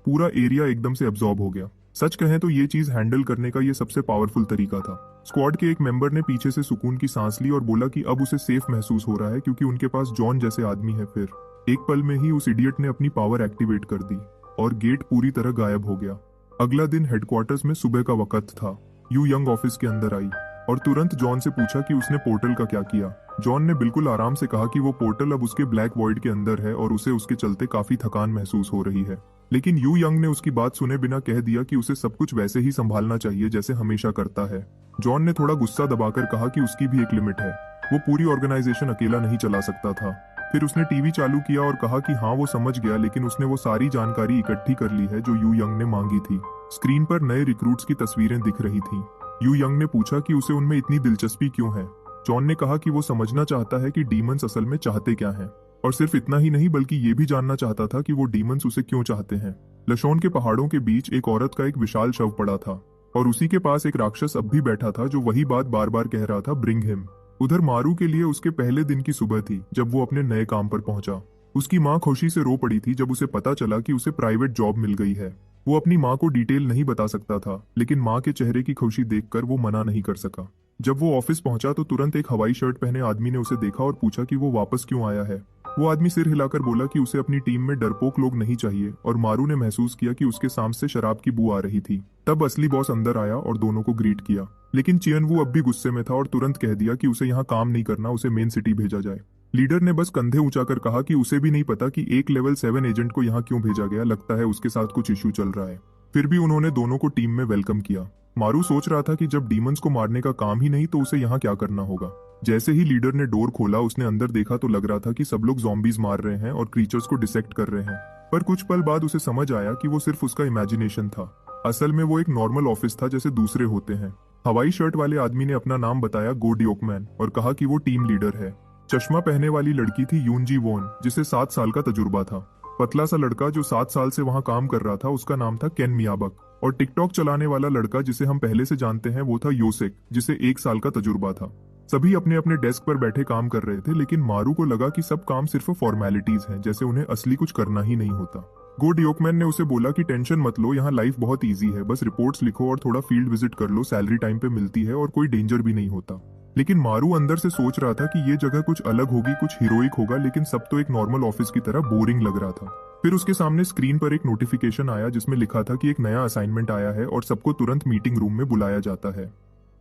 पूरा एरिया एकदम से एब्जॉर्ब हो गया। सच कहें तो ये चीज हैंडल करने का ये सबसे पावरफुल तरीका था। स्क्वाड के एक मेंबर ने पीछे से सुकून की सांस ली और बोला कि अब उसे सेफ महसूस हो रहा है क्योंकि उनके पास जॉन जैसे आदमी है। फिर एक पल में ही उस इडियट ने अपनी पावर एक्टिवेट कर दी और गेट पूरी तरह गायब हो गया। अगला दिन हेडक्वार्टर्स में सुबह का वक्त था। यू यंग ऑफिस के अंदर आई और तुरंत जॉन से पूछा कि उसने पोर्टल का क्या किया। जॉन ने बिल्कुल आराम से कहा कि वो पोर्टल अब उसके ब्लैक वॉइड के अंदर है और उसे उसके चलते काफी थकान महसूस हो रही है। लेकिन यू यंग ने उसकी बात सुने बिना कह दिया कि उसे सब कुछ वैसे ही संभालना चाहिए जैसे हमेशा करता है। जॉन ने थोड़ा गुस्सा दबाकर कहा कि उसकी भी एक लिमिट है, वो पूरी ऑर्गेनाइजेशन अकेला नहीं चला सकता था। फिर उसने टीवी चालू किया और कहा कि हाँ वो समझ गया, लेकिन उसने वो सारी जानकारी इकट्ठी कर ली है जो यू यंग ने मांगी थी। स्क्रीन पर नए रिक्रूट्स की तस्वीरें दिख रही थी। यू यंग ने पूछा कि उसे उनमें इतनी दिलचस्पी क्यों है। जॉन ने कहा कि वो समझना चाहता है कि डीमंस असल में चाहते क्या हैं, और सिर्फ इतना ही नहीं बल्कि ये भी जानना चाहता था कि वो डीमंस उसे क्यों चाहते हैं। लशोन के पहाड़ों के बीच एक औरत का एक विशाल शव पड़ा था और उसी के पास एक राक्षस अब भी बैठा था जो वही बात बार बार कह रहा था, ब्रिंग हिम। उधर मारू के लिए उसके पहले दिन की सुबह थी जब वो अपने नए काम पर पहुंचा। उसकी माँ खुशी से रो पड़ी थी जब उसे पता चला कि उसे प्राइवेट जॉब मिल गई है। वो अपनी माँ को डिटेल नहीं बता सकता था, लेकिन माँ के चेहरे की खुशी देखकर वो मना नहीं कर सका। जब वो ऑफिस पहुंचा तो तुरंत एक हवाई शर्ट पहने आदमी ने उसे देखा और पूछा कि वो वापस क्यों आया है। वो आदमी सिर हिलाकर बोला कि उसे अपनी टीम में डरपोक लोग नहीं चाहिए, और मारू ने महसूस किया कि उसके सामने से शराब की बू आ रही थी। तब असली बॉस अंदर आया और दोनों को ग्रीट किया, लेकिन चियनवू अब भी गुस्से में था और तुरंत कह दिया कि उसे यहाँ काम नहीं करना, उसे मेन सिटी भेजा जाए। लीडर ने बस कंधे ऊंचाकर कहा कि उसे भी नहीं पता कि एक लेवल 7 एजेंट को यहाँ क्यों भेजा गया, लगता है उसके साथ कुछ इश्यू चल रहा है। फिर भी उन्होंने दोनों को टीम में वेलकम किया। मारू सोच रहा था कि जब डीमंस को मारने का काम ही नहीं तो उसे यहाँ क्या करना होगा। जैसे ही लीडर ने डोर खोला उसने अंदर देखा तो लग रहा था कि सब लोग ज़ॉम्बीज मार रहे हैं और क्रीचर्स को डिसेक्ट कर रहे हैं। पर कुछ पल बाद उसे समझ आया कि वो सिर्फ उसका इमेजिनेशन था। असल में वो एक नॉर्मल ऑफिस था जैसे दूसरे होते हैं। हवाई शर्ट वाले आदमी ने अपना नाम बताया, गो डियोकमैन, और कहा कि वो टीम लीडर है। चश्मा पहने वाली लड़की थी यूनजी वोन, जिसे 7 साल का तजुर्बा था। पतला सा लड़का जो 7 साल से वहां काम कर रहा था उसका नाम था केन मियाबक, और टिकटॉक चलाने वाला लड़का जिसे हम पहले से जानते हैं वो था योसेक, जिसे 1 साल का तजुर्बा था। सभी अपने अपने डेस्क पर बैठे काम कर रहे थे, लेकिन मारू को लगा कि सब काम सिर्फ फॉर्मेलिटीज हैं, जैसे उन्हें असली कुछ करना ही नहीं होता। गो डियोकमैन ने उसे बोला कि टेंशन मत लो, यहाँ लाइफ बहुत इजी है, बस रिपोर्ट्स लिखो और थोड़ा फील्ड विजिट कर लो, सैलरी टाइम पे मिलती है और कोई डेंजर भी नहीं होता। लेकिन मारू अंदर से सोच रहा था कि ये जगह कुछ अलग होगी, कुछ हीरोइक होगा, लेकिन सब तो एक नॉर्मल ऑफिस की तरह बोरिंग लग रहा था। फिर उसके सामने स्क्रीन पर एक नोटिफिकेशन आया जिसमें लिखा था कि एक नया असाइनमेंट आया है और सबको तुरंत मीटिंग रूम में बुलाया जाता है।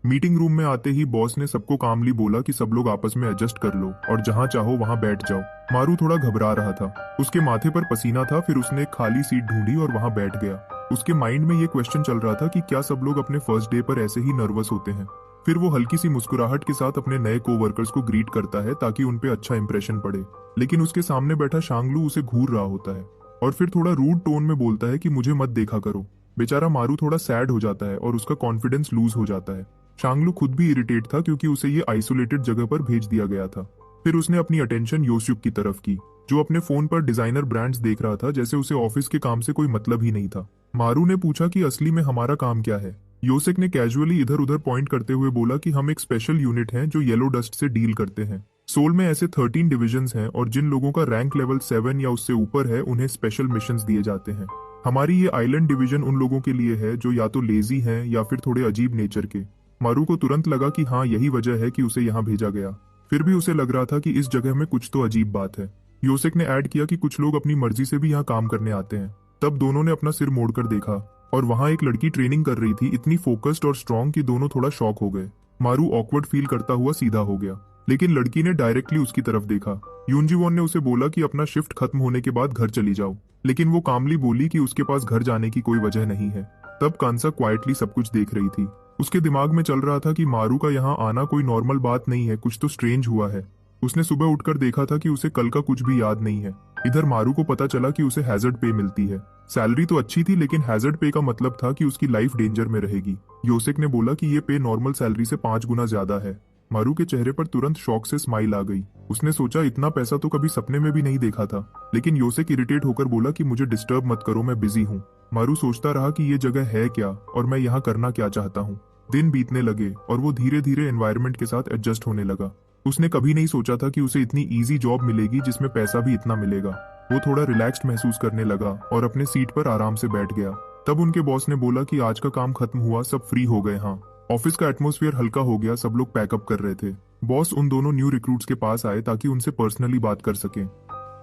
मीटिंग रूम में आते ही बॉस ने सबको कामली बोला कि सब लोग आपस में एडजस्ट कर लो और जहां चाहो वहां बैठ जाओ। मारू थोड़ा घबरा रहा था, उसके माथे पर पसीना था। फिर उसने एक खाली सीट ढूंढी और वहां बैठ गया। उसके माइंड में ये क्वेश्चन चल रहा था कि क्या सब लोग अपने फर्स्ट डे पर ऐसे ही नर्वस होते हैं। फिर वो हल्की सी मुस्कुराहट के साथ अपने नए कोवर्कर्स को ग्रीट करता है ताकि उन पे अच्छा इंप्रेशन पड़े, लेकिन उसके सामने बैठा शांगलू उसे घूर रहा होता है और फिर थोड़ा रूड टोन में बोलता है कि मुझे मत देखा करो। बेचारा मारू थोड़ा सैड हो जाता है और उसका कॉन्फिडेंस लूज हो जाता है। शांगलू खुद भी इरिटेट था क्योंकि उसे ये आइसोलेटेड जगह पर भेज दिया गया था। फिर उसने अपनी अटेंशन योसुक की तरफ की, जो अपने फोन पर डिजाइनर ब्रांड्स देख रहा था, जैसे उसे ऑफिस के काम से कोई मतलब ही नहीं था। मारू ने पूछा कि असली में हमारा काम क्या है। योसेक ने कैजुअली इधर उधर पॉइंट करते हुए बोला कि हम एक स्पेशल यूनिट हैं जो येलो डस्ट से डील करते हैं। सोल में ऐसे 13 डिविजन्स हैं और जिन लोगों का रैंक लेवल 7 या उससे ऊपर है उन्हें स्पेशल मिशंस दिए जाते हैं। हमारी ये आइलैंड डिवीजन उन लोगों के लिए है जो या तो लेजी हैं या फिर थोड़े अजीब नेचर के। मारू को तुरंत लगा कि हाँ यही वजह है कि उसे यहाँ भेजा गया। फिर भी उसे लग रहा था कि इस जगह में कुछ तो अजीब बात है। योसेक ने ऐड किया कि कुछ लोग अपनी मर्जी से भी यहाँ काम करने आते हैं। तब दोनों ने अपना सिर मोड़कर देखा और वहां एक लड़की ट्रेनिंग कर रही थी, इतनी फोकस्ड और स्ट्रांग कि दोनों थोड़ा शॉक हो गए। मारू ऑकवर्ड फील करता हुआ सीधा हो गया, लेकिन लड़की ने डायरेक्टली उसकी तरफ देखा। यूनजीवोन ने उसे बोला कि अपना शिफ्ट खत्म होने के बाद घर चली जाओ, लेकिन वो कामली बोली कि उसके पास घर जाने की कोई वजह नहीं है। तब कांसा क्वाइटली सब कुछ देख रही थी। उसके दिमाग में चल रहा था कि मारू का यहाँ आना कोई नॉर्मल बात नहीं है, कुछ तो स्ट्रेंज हुआ है। उसने सुबह उठकर देखा था कि उसे कल का कुछ भी याद नहीं है। इधर मारू को पता चला कि उसे हैजर्ड पे मिलती है। सैलरी तो अच्छी थी, लेकिन हैजर्ड पे का मतलब था कि उसकी लाइफ डेंजर में रहेगी। योसेक ने बोला कि ये पे नॉर्मल सैलरी से 5 गुना ज्यादा है। मारू के चेहरे पर तुरंत शॉक से स्माइल आ गई। उसने सोचा इतना पैसा तो कभी सपने में भी नहीं देखा था, लेकिन योसेक इरिटेट होकर बोला कि मुझे डिस्टर्ब मत करो, मैं बिजी हूँ। मारू सोचता रहा कि ये जगह है क्या और मैं यहाँ करना क्या चाहता हूँ। दिन बीतने लगे और वो धीरे धीरे एनवायरनमेंट के साथ एडजस्ट होने लगा। उसने कभी नहीं सोचा था कि उसे इतनी इजी जॉब मिलेगी जिसमें पैसा भी इतना मिलेगा। वो थोड़ा रिलैक्स्ड महसूस करने लगा और अपने सीट पर आराम से बैठ गया। तब उनके बॉस ने बोला कि आज का काम खत्म हुआ, सब फ्री हो गए। हाँ, ऑफिस का एटमॉस्फेयर हल्का हो गया, सब लोग पैकअप कर रहे थे। बॉस उन दोनों न्यू रिक्रूट्स के पास आए ताकि उनसे पर्सनली बात कर सकें।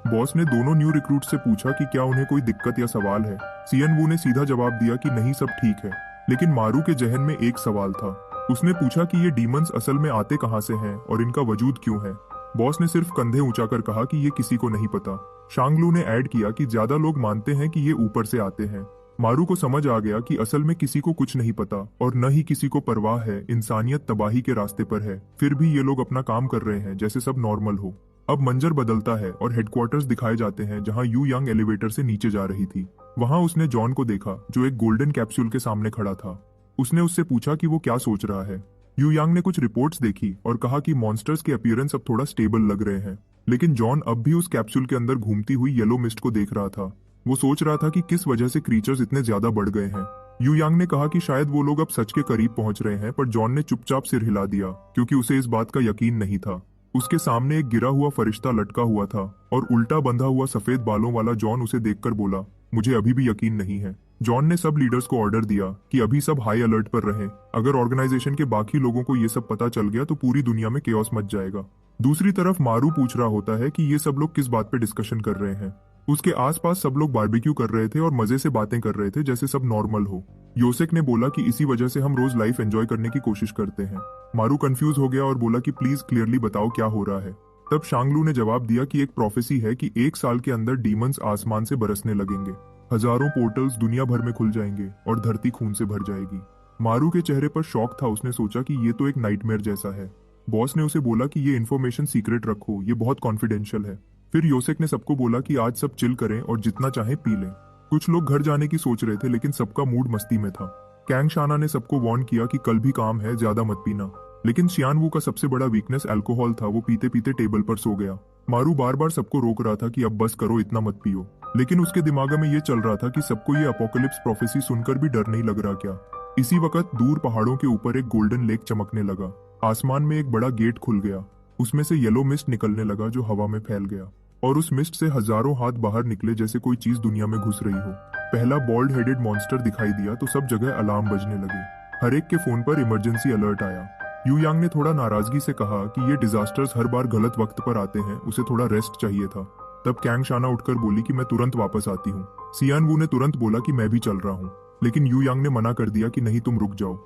बॉस ने दोनों न्यू रिक्रूट से पूछा कि क्या उन्हें कोई दिक्कत या सवाल है। सियन वू ने सीधा जवाब दिया कि नहीं, सब ठीक है। लेकिन मारू के जहन में एक सवाल था। उसने पूछा कि ये डीमंस असल में आते कहां से हैं और इनका वजूद क्यों है। बॉस ने सिर्फ कंधे ऊंचा कर कहा कि ये किसी को नहीं पता। शांगलू ने ऐड किया कि ज्यादा लोग मानते हैं कि ये ऊपर से आते हैं। मारू को समझ आ गया कि असल में किसी को कुछ नहीं पता और न ही किसी को परवाह है। इंसानियत तबाही के रास्ते पर है, फिर भी ये लोग अपना काम कर रहे हैं जैसे सब नॉर्मल हो। अब मंजर बदलता है और हेडक्वार्टर्स दिखाए जाते हैं जहां यू यांग एलिवेटर से नीचे जा रही थी। वहां उसने जॉन को देखा जो एक गोल्डन कैप्सूल के सामने खड़ा था। उसने उससे पूछा कि वो क्या सोच रहा है। यू यांग ने कुछ रिपोर्ट्स देखी और कहा कि मॉन्स्टर्स के अपीयरेंस अब थोड़ा स्टेबल लग रहे हैं। लेकिन जॉन अब भी उस कैप्सूल के अंदर घूमती हुई येलो मिस्ट को देख रहा था। वो सोच रहा था कि किस वजह से क्रीचर्स इतने ज्यादा बढ़ गए हैं। यू यांग ने कहा कि शायद वो लोग अब सच के करीब पहुंच रहे हैं, पर जॉन ने चुपचाप सिर हिला दिया क्योंकि उसे इस बात का यकीन नहीं था। उसके सामने एक गिरा हुआ फरिश्ता लटका हुआ था और उल्टा बंधा हुआ सफेद बालों वाला जॉन उसे देखकर बोला, मुझे अभी भी यकीन नहीं है। जॉन ने सब लीडर्स को ऑर्डर दिया कि अभी सब हाई अलर्ट पर रहें। अगर ऑर्गेनाइजेशन के बाकी लोगों को ये सब पता चल गया तो पूरी दुनिया में केओस मच जाएगा। दूसरी तरफ मारू पूछ रहा होता है कि ये सब लोग किस बात पे डिस्कशन कर रहे हैं। उसके आसपास सब लोग बारबेक्यू कर रहे थे और मजे से बातें कर रहे थे जैसे सब नॉर्मल हो। योसेक ने बोला कि इसी वजह से हम रोज लाइफ एंजॉय करने की कोशिश करते हैं। मारू कंफ्यूज हो गया और बोला कि प्लीज क्लियरली बताओ क्या हो रहा है। तब शांगलू ने जवाब दिया कि एक प्रोफेसी है कि 1 साल के अंदर डीमंस आसमान से बरसने लगेंगे। हजारों पोर्टल्स दुनिया भर में खुल जाएंगे और धरती खून से भर जाएगी। मारू के चेहरे पर शॉक था। उसने सोचा कि ये तो एक नाइटमेयर जैसा है। बॉस ने उसे बोला कि ये इन्फॉर्मेशन सीक्रेट रखो, ये बहुत कॉन्फिडेंशियल है। फिर योसेक ने सबको बोला कि आज सब चिल करें और जितना चाहे पी लें। कुछ लोग घर जाने की सोच रहे थे लेकिन सबका मूड मस्ती में था। कैंग शाना ने सबको वार्न किया कि कल भी काम है, ज्यादा मत पीना। लेकिन शियानवू का सबसे बड़ा वीकनेस अल्कोहल था। वो पीते पीते टेबल पर सो गया। मारू बार बार सबको रोक रहा था कि अब बस करो, इतना मत पियो। लेकिन उसके दिमाग में ये चल रहा था कि सबको ये अपोकलिप्स प्रोफेसी सुनकर भी डर नहीं लग रहा क्या। इसी वक्त दूर पहाड़ों के ऊपर एक गोल्डन लेक चमकने लगा। आसमान में एक बड़ा गेट खुल गया। उसमें से येलो मिस्ट निकलने लगा जो हवा में फैल गया और उस मिस्ट से हजारों हाथ बाहर निकले जैसे कोई चीज दुनिया में घुस रही हो। पहला बॉल्ड हेडेड मॉन्स्टर दिखाई दिया तो सब जगह अलार्म बजने लगे। हर एक के फोन पर इमरजेंसी अलर्ट आया। यू यांग ने थोड़ा नाराजगी से कहा कि ये डिजास्टर्स हर बार गलत वक्त पर आते हैं, उसे थोड़ा रेस्ट चाहिए था। तब कैंग शाना उठकर बोली कि मैं तुरंत वापस आती हूँ। सियान वू ने तुरंत बोला कि मैं भी चल रहा हूँ। लेकिन यू यांग ने मना कर दिया कि नहीं, तुम रुक जाओ।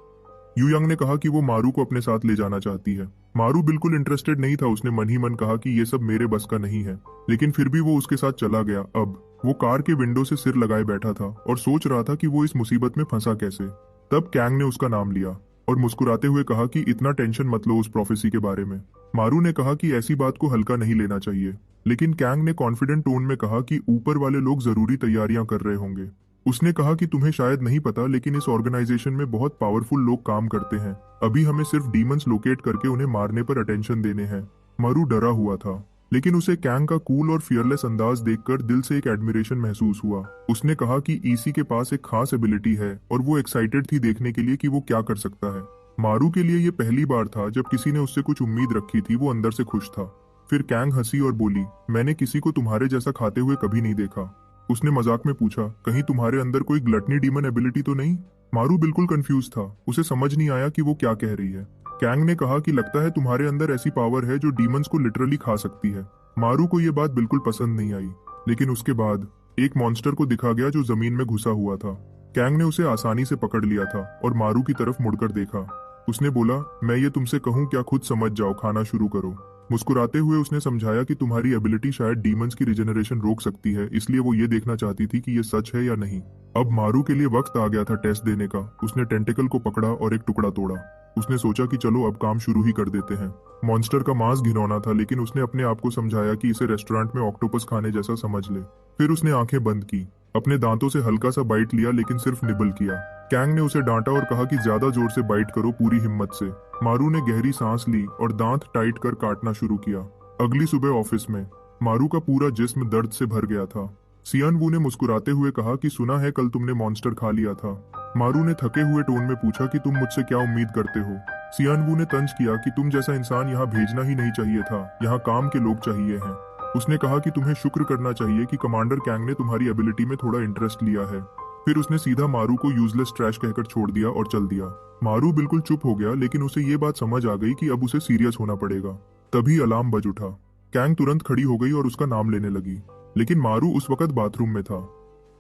यू यांग ने कहा कि वो मारू को अपने साथ ले जाना चाहती है। मारू बिल्कुल इंटरेस्टेड नहीं था। उसने मन ही मन कहा कि ये सब मेरे बस का नहीं है, लेकिन फिर भी वो उसके साथ चला गया। अब वो कार के विंडो से सिर लगाए बैठा था और सोच रहा था कि वो इस मुसीबत में फंसा कैसे। तब कैंग ने उसका नाम लिया और मुस्कुराते हुए कहा कि इतना टेंशन मत लो उस प्रोफेसी के बारे में। मारू ने कहा कि ऐसी बात को हल्का नहीं लेना चाहिए, लेकिन कैंग ने कॉन्फिडेंट टोन में कहा कि ऊपर वाले लोग जरूरी तैयारियां कर रहे होंगे। उसने कहा कि तुम्हें शायद नहीं पता, लेकिन इस ऑर्गेनाइजेशन में बहुत पावरफुल लोग काम करते हैं। अभी हमें सिर्फ डीमंस लोकेट करके उन्हें मारने पर अटेंशन देने हैं। मारू डरा हुआ था, लेकिन उसे कैंग का कूल और फियरलेस अंदाज देखकर दिल से एक एडमिरेशन महसूस हुआ। उसने कहा कि ईसी के पास एक खास एबिलिटी है और वो एक्साइटेड थी देखने के लिए कि वो क्या कर सकता है। मारू के लिए ये पहली बार था जब किसी ने उससे कुछ उम्मीद रखी थी। वो अंदर से खुश था। फिर कैंग हंसी और बोली, मैंने किसी को तुम्हारे जैसा खाते हुए कभी नहीं देखा। उसने मजाक में पूछा, कहीं तुम्हारे अंदर कोई ग्लटनी डीमन एबिलिटी तो नहीं? मारू बिल्कुल कंफ्यूज था। उसे समझ नहीं आया कि वो क्या कह रही है। कैंग ने कहा कि लगता है तुम्हारे अंदर ऐसी पावर है जो डीमंस को लिटरली खा सकती है। मारू को यह बात बिल्कुल पसंद नहीं आई। लेकिन उसके बाद एक मॉन्स्टर को दिखा गया जो जमीन में घुसा हुआ था। कैंग ने उसे आसानी से पकड़ लिया था और मारू की तरफ मुड़कर देखा। उसने बोला, मैं ये तुमसे कहूँ क्या, खुद समझ जाओ, खाना शुरू करो। मुस्कुराते हुए उसने समझाया कि तुम्हारी एबिलिटी शायद डीमंस की रिजेनरेशन रोक सकती है, इसलिए वो ये देखना चाहती थी कि ये सच है या नहीं। अब मारू के लिए वक्त आ गया था टेस्ट देने का। उसने टेंटिकल को पकड़ा और एक टुकड़ा तोड़ा। उसने सोचा कि चलो अब काम शुरू ही कर देते हैं। मॉन्स्टर का मांस घिनौना था, लेकिन उसने अपने आप को समझाया कि इसे रेस्टोरेंट में ऑक्टोपस खाने जैसा समझ ले। फिर उसने आंखें बंद की, अपने दांतों से हल्का सा बाइट लिया, लेकिन सिर्फ निबल किया। कैंग ने उसे डांटा और कहा कि ज्यादा जोर से बाइट करो, पूरी हिम्मत से। मारू ने गहरी सांस ली और दांत टाइट कर काटना शुरू किया। अगली सुबह ऑफिस में मारू का पूरा जिस्म दर्द से भर गया था। सियान वू ने मुस्कुराते हुए कहा कि सुना है कल तुमने मॉन्स्टर खा लिया था। मारू ने थके हुए टोन में पूछा कि तुम मुझसे क्या उम्मीद करते हो। सियान वू ने तंज किया कि तुम जैसा इंसान यहाँ भेजना ही नहीं चाहिए था, यहाँ काम के लोग चाहिए हैं। उसने कहा कि तुम्हें शुक्र करना चाहिए कि कमांडर कैंग ने तुम्हारी एबिलिटी में थोड़ा इंटरेस्ट लिया है। फिर उसने सीधा मारू को यूजलेस ट्रैश कहकर छोड़ दिया और चल दिया। मारू बिल्कुल चुप हो गया, लेकिन उसे ये बात समझ आ गई कि अब उसे सीरियस होना पड़ेगा। तभी अलार्म बज उठा। कैंग तुरंत खड़ी हो गई और उसका नाम लेने लगी, लेकिन मारू उस वक्त बाथरूम में था।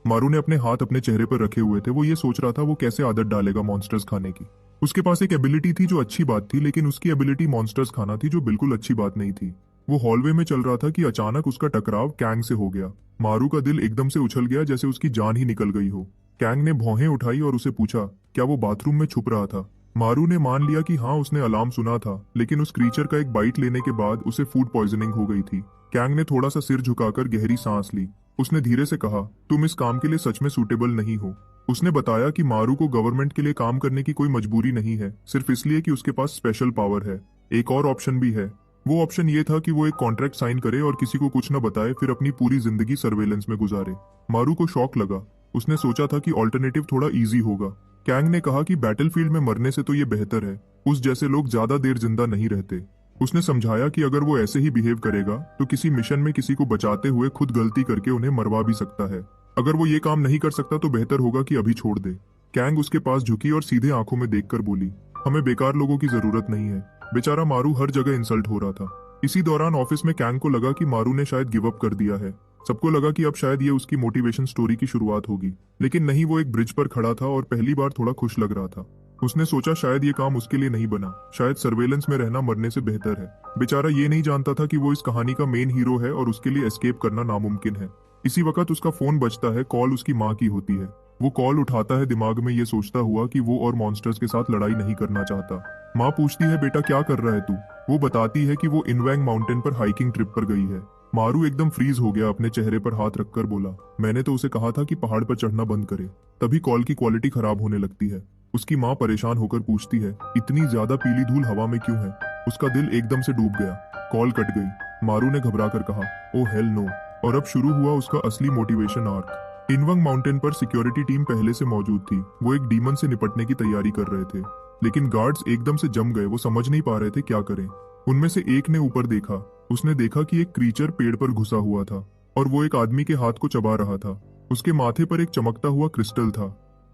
मारू ने अपने हाथ अपने चेहरे पर रखे हुए थे। वो ये सोच रहा था वो कैसे आदत डालेगा मॉन्स्टर्स खाने की। उसके पास एक एबिलिटी थी जो अच्छी बात थी, लेकिन उसकी एबिलिटी मॉन्स्टर्स खाना थी जो बिल्कुल अच्छी बात नहीं थी। वो हॉलवे में चल रहा था कि अचानक उसका टकराव कैंग से हो गया। मारू का दिल एकदम से उछल गया, जैसे उसकी जान ही निकल गई हो। कैंग ने भौहें उठाई और उसे पूछा क्या वो बाथरूम में छुप रहा था। मारू ने मान लिया कि हाँ, उसने अलार्म सुना था, लेकिन उस क्रीचर का एक बाइट लेने के बाद उसे फूड पॉइजनिंग हो गई थी। कैंग ने थोड़ा सा सिर झुकाकर गहरी सांस ली। उसने धीरे से कहा, तुम इस काम के लिए सच में सूटेबल नहीं हो। उसने बताया कि मारू को गवर्नमेंट के लिए काम करने की कोई मजबूरी नहीं है, सिर्फ इसलिए कि उसके पास स्पेशल पावर है। एक और ऑप्शन भी है। वो ऑप्शन ये था कि वो एक कॉन्ट्रैक्ट साइन करे और किसी को कुछ न बताए, फिर अपनी पूरी जिंदगी सर्वेलेंस में गुजारे। मारू को शॉक लगा। उसने सोचा था कि ऑल्टरनेटिव थोड़ा इजी होगा। कैंग ने कहा कि बैटलफील्ड में मरने से तो ये बेहतर है, उस जैसे लोग ज्यादा देर जिंदा नहीं रहते। उसने समझाया कि अगर वो ऐसे ही बिहेव करेगा तो किसी मिशन में किसी को बचाते हुए खुद गलती करके उन्हें मरवा भी सकता है। अगर वो ये काम नहीं कर सकता तो बेहतर होगा कि अभी छोड़ दे। कैंग उसके पास झुकी और सीधे आंखों में देखकर बोली, हमें बेकार लोगों की जरूरत नहीं है। बेचारा मारू हर जगह इंसल्ट हो रहा था। इसी दौरान ऑफिस में कैंग को लगा कि मारू ने शायद गिव अप कर दिया है। सबको लगा कि अब शायद ये उसकी मोटिवेशन स्टोरी की शुरुआत होगी, लेकिन नहीं, वो एक ब्रिज पर खड़ा था और पहली बार थोड़ा खुश लग रहा था। उसने सोचा शायद ये काम उसके लिए नहीं बना, शायद सर्वेलेंस में रहना मरने से बेहतर है। बेचारा ये नहीं जानता था कि वो इस कहानी का मेन हीरो है और उसके लिए एस्केप करना नामुमकिन है। इसी वक्त उसका फोन बजता है। कॉल उसकी माँ की होती है। वो कॉल उठाता है, दिमाग में ये सोचता हुआ कि वो और मॉन्स्टर्स के साथ लड़ाई नहीं करना चाहता। माँ पूछती है, बेटा क्या कर रहा है तू? वो बताती है कि वो इनवैंग माउंटेन पर हाइकिंग ट्रिप पर गई है। मारू एकदम फ्रीज हो गया, अपने चेहरे पर हाथ रखकर बोला, मैंने तो उसे कहा था कि पहाड़ पर चढ़ना बंद करे। तभी कॉल की क्वालिटी खराब होने लगती है। उसकी माँ परेशान होकर पूछती है, इतनी ज्यादा पीली धूल हवा में क्यों है? उसका दिल एकदम से डूब गया। कॉल कट गई। मारू ने घबरा कर कहा, ओ हेल नो। और अब शुरू हुआ उसका असली मोटिवेशन आर्क। इनवंग माउंटेन पर सिक्योरिटी टीम पहले से मौजूद थी। वो एक डीमन से निपटने की तैयारी कर रहे थे, लेकिन गार्ड्स एकदम से जम गए। वो समझ नहीं पा रहे थे क्या करें। उनमें से एक ने ऊपर देखा। उसने देखा कि एक क्रीचर पेड़ पर घुसा हुआ था और वो एक आदमी के हाथ को चबा रहा था। उसके माथे पर एक चमकता हुआ क्रिस्टल था।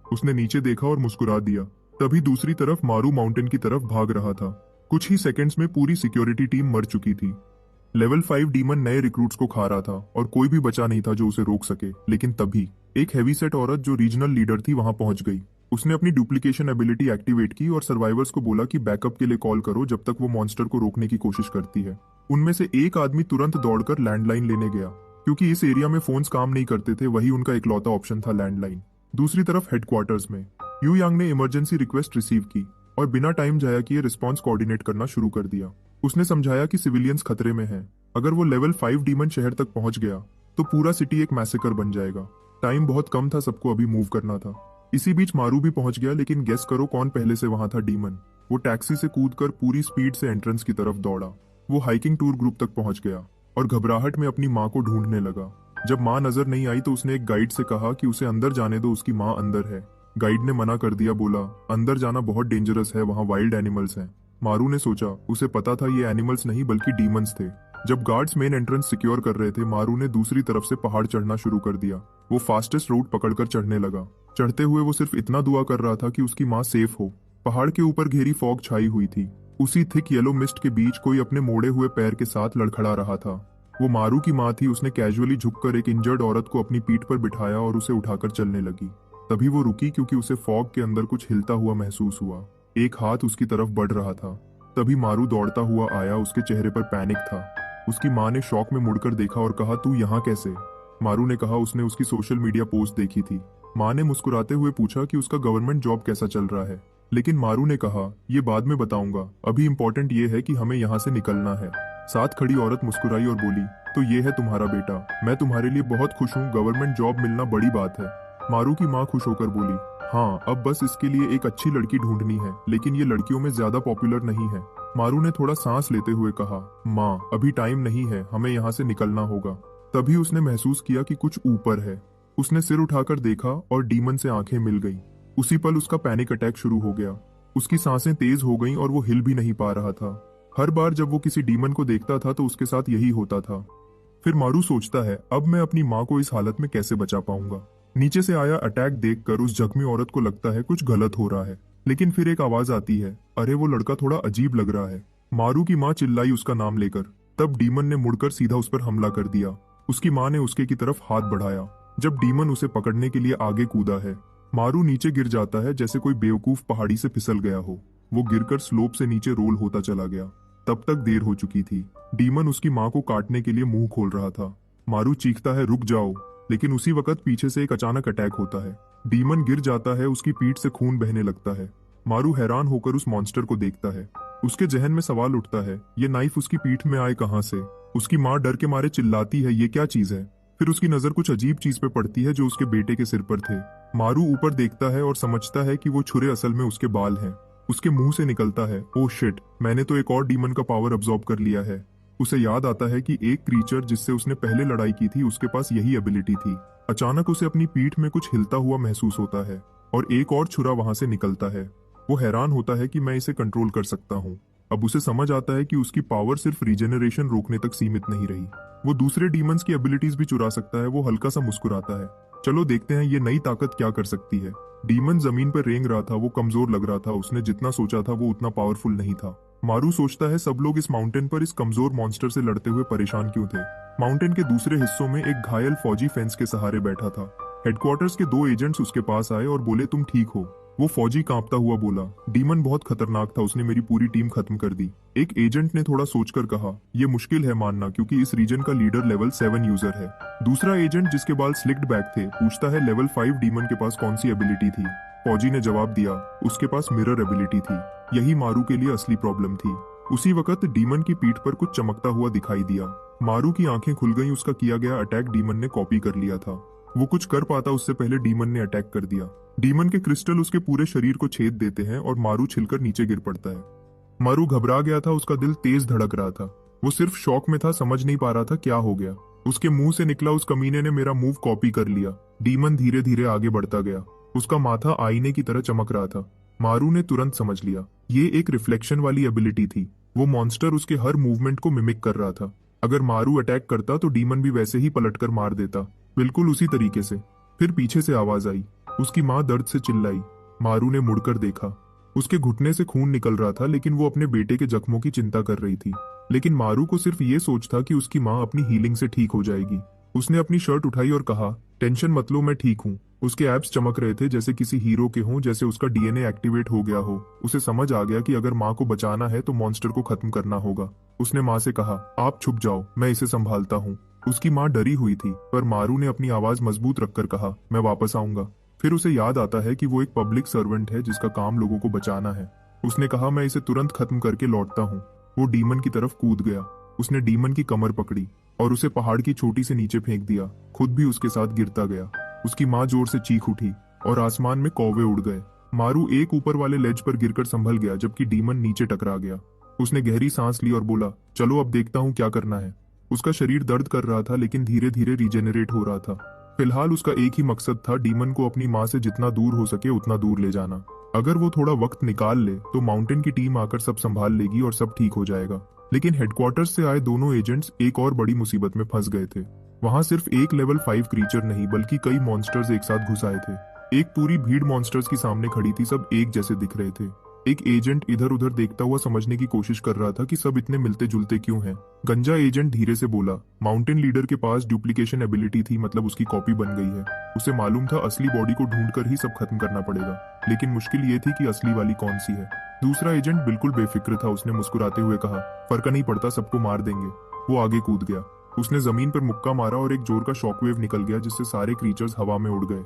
उसने नीचे देखा और मुस्कुरा दिया। तभी दूसरी तरफ मारू माउंटेन की तरफ भाग रहा था। कुछ ही सेकंड्स में पूरी सिक्योरिटी टीम मर चुकी थी। लेवल 5 डीमन नए रिक्रूट्स को खा रहा था और कोई भी बचा नहीं था जो उसे रोक सके। लेकिन तभी एक हैवी सेट औरत जो रीजनल लीडर थी वहां पहुंच गई। उसने अपनी डुप्लीकेशन एबिलिटी एक्टिवेट की और सर्वाइवर्स को बोला कि बैकअप के लिए कॉल करो जब तक वो मॉन्स्टर को रोकने की कोशिश करती है। उनमें से एक आदमी तुरंत दौड़कर लैंडलाइन लेने गया, क्योंकि इस एरिया में फोन्स काम नहीं करते थे। वही उनका इकलौता ऑप्शन था, लैंडलाइन। दूसरी तरफ हेडक्वार्टर्स में यू यांग ने इमरजेंसी रिक्वेस्ट रिसीव की और बिना टाइम जाया किए रिस्पॉन्स कोऑर्डिनेट करना शुरू कर दिया। उसने समझाया कि सिविलियंस खतरे में हैं। अगर वो लेवल 5 डीमन शहर तक पहुंच गया तो पूरा सिटी एक मैसेकर बन जाएगा। टाइम बहुत कम था, सबको अभी मूव करना था। इसी बीच मारू भी पहुंच गया, लेकिन गेस करो कौन पहले से वहां था? डीमन। वो टैक्सी से कूदकर पूरी स्पीड से एंट्रेंस की तरफ दौड़ा। वो हाइकिंग टूर ग्रुप तक पहुंच गया और घबराहट में अपनी माँ को ढूंढने लगा। जब माँ नजर नहीं आई तो उसने एक गाइड से कहा कि उसे अंदर जाने दो, उसकी माँ अंदर है। गाइड ने मना कर दिया, बोला अंदर जाना बहुत डेंजरस है, वहाँ वाइल्ड एनिमल्स हैं। मारू ने सोचा, उसे पता था ये एनिमल्स नहीं बल्कि डीमंस थे। जब गार्ड्स मेन एंट्रेंस सिक्योर कर रहे थे, मारू ने दूसरी तरफ से पहाड़ चढ़ना शुरू कर दिया। वो फास्टेस्ट रूट पकड़कर चढ़ने लगा। चढ़ते हुए वो सिर्फ इतना दुआ कर रहा था कि उसकी माँ सेफ हो। पहाड़ के ऊपर घेरी फॉग छाई हुई थी। उसी थिक येलो मिस्ट के बीच कोई अपने मोड़े हुए पैर के साथ लड़खड़ा रहा था। वो मारू की माँ थी। उसने कैजुअली झुककर एक इंजर्ड औरत को अपनी पीठ पर बिठाया और उसे उठाकर चलने लगी। तभी वो रुकी, क्योंकि उसे फॉग के अंदर कुछ हिलता हुआ महसूस हुआ। एक हाथ उसकी तरफ बढ़ रहा था। तभी मारू दौड़ता हुआ आया। उसके चेहरे पर पैनिक था। उसकी माँ ने शॉक में मुड़कर देखा और कहा, तू यहाँ कैसे? मारू ने कहा उसने उसकी सोशल मीडिया पोस्ट देखी थी। माँ ने मुस्कुराते हुए पूछा कि उसका गवर्नमेंट जॉब कैसा चल रहा है, लेकिन मारू ने कहा, ये बाद में बताऊंगा, अभी इम्पोर्टेंट ये है कि हमें यहाँ से निकलना है। साथ खड़ी औरत मुस्कुराई और बोली, तो ये है तुम्हारा बेटा, मैं तुम्हारे लिए बहुत खुश हूँ, गवर्नमेंट जॉब मिलना बड़ी बात है। मारू की माँ खुश होकर बोली, हाँ, अब बस इसके लिए एक अच्छी लड़की ढूंढनी है, लेकिन ये लड़कियों में ज्यादा पॉपुलर नहीं है। मारू ने थोड़ा सांस लेते हुए कहा, माँ, अभी टाइम नहीं है, हमें यहाँ से निकलना होगा। तभी उसने महसूस किया कि कुछ ऊपर है। उसने सिर उठाकर देखा और डीमन से आंखें मिल गईं। उसी पल उसका पैनिक अटैक शुरू हो गया। उसकी सांसें तेज हो गईं और वो हिल भी नहीं पा रहा था। हर बार जब वो किसी डीमन को देखता था तो उसके साथ यही होता था। फिर मारू सोचता है, अब मैं अपनी माँ को इस हालत में कैसे बचा पाऊंगा। नीचे से आया अटैक देखकर उस जख्मी औरत को लगता है कुछ गलत हो रहा है, लेकिन फिर एक आवाज आती है, अरे वो लड़का थोड़ा अजीब लग रहा है। मारू की माँ चिल्लाई उसका नाम लेकर। तब डीमन ने मुड़कर सीधा उस पर हमला कर दिया। उसकी माँ ने उसके की तरफ हाथ बढ़ाया। जब डीमन उसे पकड़ने के लिए आगे कूदा है, मारू नीचे गिर जाता है जैसे कोई बेवकूफ पहाड़ी से फिसल गया हो। वो गिरकर स्लोप से नीचे रोल होता चला गया। तब तक देर हो चुकी थी। डीमन उसकी माँ को काटने के लिए मुंह खोल रहा था। मारू चीखता है, रुक जाओ, लेकिन उसी वक्त पीछे से एक अचानक अटैक होता है। डीमन गिर जाता है, उसकी पीठ से खून बहने लगता है। मारू हैरान होकर उस मॉन्स्टर को देखता है। उसके जहन में सवाल उठता है, ये नाइफ उसकी पीठ में आए कहां से। उसकी माँ डर के मारे चिल्लाती है, ये क्या चीज है। फिर उसकी नजर कुछ अजीब चीज पे पड़ती है जो उसके बेटे के सिर पर थे। मारू ऊपर देखता है और समझता है कि वो छुरे असल में उसके बाल हैं। उसके मुंह से निकलता है, ओह शिट, मैंने तो एक और डीमन का पावर अब्सॉर्ब कर लिया है। उसे याद आता है कि एक क्रीचर जिससे उसने पहले लड़ाई की थी उसके पास यही एबिलिटी थी। अचानक उसे अपनी पीठ में कुछ हिलता हुआ महसूस होता है और एक और छुरा वहां से निकलता है। वो हैरान होता है कि मैं इसे कंट्रोल कर सकता हूँ। अब उसे समझ आता है कि उसकी पावर सिर्फ रीजेनरेशन रोकने तक सीमित नहीं रही, वो दूसरे डीमंस की एबिलिटीज भी चुरा सकता है। वो हल्का सा मुस्कुराता है, चलो देखते हैं ये नई ताकत क्या कर सकती है। डीमन जमीन पर रेंग रहा था, वो कमजोर लग रहा था। उसने जितना सोचा था वो उतना पावरफुल नहीं था। मारू सोचता है, सब लोग इस माउंटेन पर इस कमजोर मॉन्स्टर से लड़ते हुए परेशान क्यों थे। माउंटेन के दूसरे हिस्सों में एक घायल फौजी फेंस के सहारे बैठा था। हेडक्वार्टर्स के 2 एजेंट्स उसके पास आए और बोले, तुम ठीक हो। वो फौजी कांपता हुआ बोला, डीमन बहुत खतरनाक था, उसने मेरी पूरी टीम खत्म कर दी। एक एजेंट ने थोड़ा सोचकर कहा, यह मुश्किल है मानना क्योंकि इस रीजन का लीडर लेवल 7 यूजर है। दूसरा एजेंट जिसके बाल स्लिक्ड बैक थे पूछता है, लेवल 5 डीमन के पास कौन सी एबिलिटी थी। फौजी ने जवाब दिया, उसके पास मिरर एबिलिटी थी। यही मारू के लिए असली प्रॉब्लम थी। उसी वक्त डीमन की पीठ पर कुछ चमकता हुआ दिखाई दिया। मारू की आंखें खुल गईं। उसका किया गया अटैक डीमन ने कॉपी कर लिया था। वो कुछ कर पाता उससे पहले डीमन ने अटैक कर दिया। डीमन के क्रिस्टल उसके पूरे शरीर को छेद देते हैं और मारू छिलकर नीचे गिर पड़ता है। मारू घबरा गया था, उसका दिल तेज धड़क रहा था। वो सिर्फ शॉक में था, समझ नहीं पा रहा था क्या हो गया। उसके मुंह से निकला, उस कमीने ने मेरा मूव कॉपी कर लिया। डीमन धीरे धीरे आगे बढ़ता गया। उसका माथा आईने की तरह चमक रहा था। मारू ने तुरंत समझ लिया, ये एक रिफ्लेक्शन वाली एबिलिटी थी। वो मॉन्स्टर उसके हर मूवमेंट को मिमिक कर रहा था। अगर मारू अटैक करता तो डीमन भी वैसे ही पलटकर मार देता, बिल्कुल उसी तरीके से। फिर पीछे से आवाज आई, उसकी माँ दर्द से चिल्लाई। मारू ने मुड़कर देखा। उसके घुटने से खून निकल रहा था, लेकिन वो अपने बेटे के जख्मों की चिंता कर रही थी। लेकिन मारू को सिर्फ ये सोच था कि उसकी माँ अपनी हीलिंग से ठीक हो जाएगी। उसने अपनी शर्ट उठाई और कहा, टेंशन मत लो, मैं ठीक हूँ। उसके एब्स चमक रहे थे जैसे किसी हीरो के हों, जैसे उसका डीएनए एक्टिवेट हो गया हो। उसे समझ आ गया कि अगर माँ को बचाना है तो मॉन्स्टर को खत्म करना होगा। उसने माँ से कहा, आप छुप जाओ, मैं इसे संभालता हूँ। उसकी माँ डरी हुई थी, पर मारू ने अपनी आवाज मजबूत रखकर कहा, मैं वापस आऊंगा। फिर उसे याद आता है कि वो एक पब्लिक सर्वेंट है जिसका काम लोगों को बचाना है। उसने कहा, मैं इसे तुरंत खत्म करके लौटता हूँ। वो डीमन की तरफ कूद गया। उसने डीमन की कमर पकड़ी और उसे पहाड़ की चोटी से नीचे फेंक दिया। खुद भी उसके साथ गिरता गया। उसकी माँ जोर से चीख उठी और आसमान में कौवे उड़ गए। मारू एक ऊपर वाले लेज पर गिरकर संभल गया, जबकि डीमन नीचे टकरा गया। उसने गहरी सांस ली और बोला, चलो अब देखता हूँ क्या करना है। उसका शरीर दर्द कर रहा था, लेकिन धीरे धीरे रीजेनरेट हो रहा था। फिलहाल उसका एक ही मकसद था, डीमन को अपनी माँ से जितना दूर हो सके उतना दूर ले जाना। अगर वो थोड़ा वक्त निकाल ले तो माउंटेन की टीम आकर सब संभाल लेगी और सब ठीक हो जाएगा। लेकिन हेडक्वार्टर्स से आए दोनों एजेंट्स एक और बड़ी मुसीबत में फंस गए थे। वहां सिर्फ एक लेवल 5 क्रीचर नहीं बल्कि कई मॉन्स्टर्स एक साथ घुस आए थे। एक पूरी भीड़ मॉन्स्टर्स की सामने खड़ी थी, सब एक जैसे दिख रहे थे। एक एजेंट इधर उधर देखता हुआ समझने की कोशिश कर रहा था कि सब इतने मिलते जुलते क्यों हैं। गंजा एजेंट धीरे से बोला, माउंटेन लीडर के पास डुप्लीकेशन एबिलिटी थी, मतलब उसकी कॉपी बन गई है। उसे मालूम था असली बॉडी को ढूंढकर ही सब खत्म करना पड़ेगा, लेकिन मुश्किल ये थी कि असली वाली कौन सी है। दूसरा एजेंट बिल्कुल बेफिक्र था। उसने मुस्कुराते हुए कहा, फर्क नहीं पड़ता, सबको मार देंगे। वो आगे कूद गया। उसने जमीन पर मुक्का मारा और एक जोर का शॉकवेव निकल गया, जिससे सारे क्रीचर्स हवा में उड़ गए।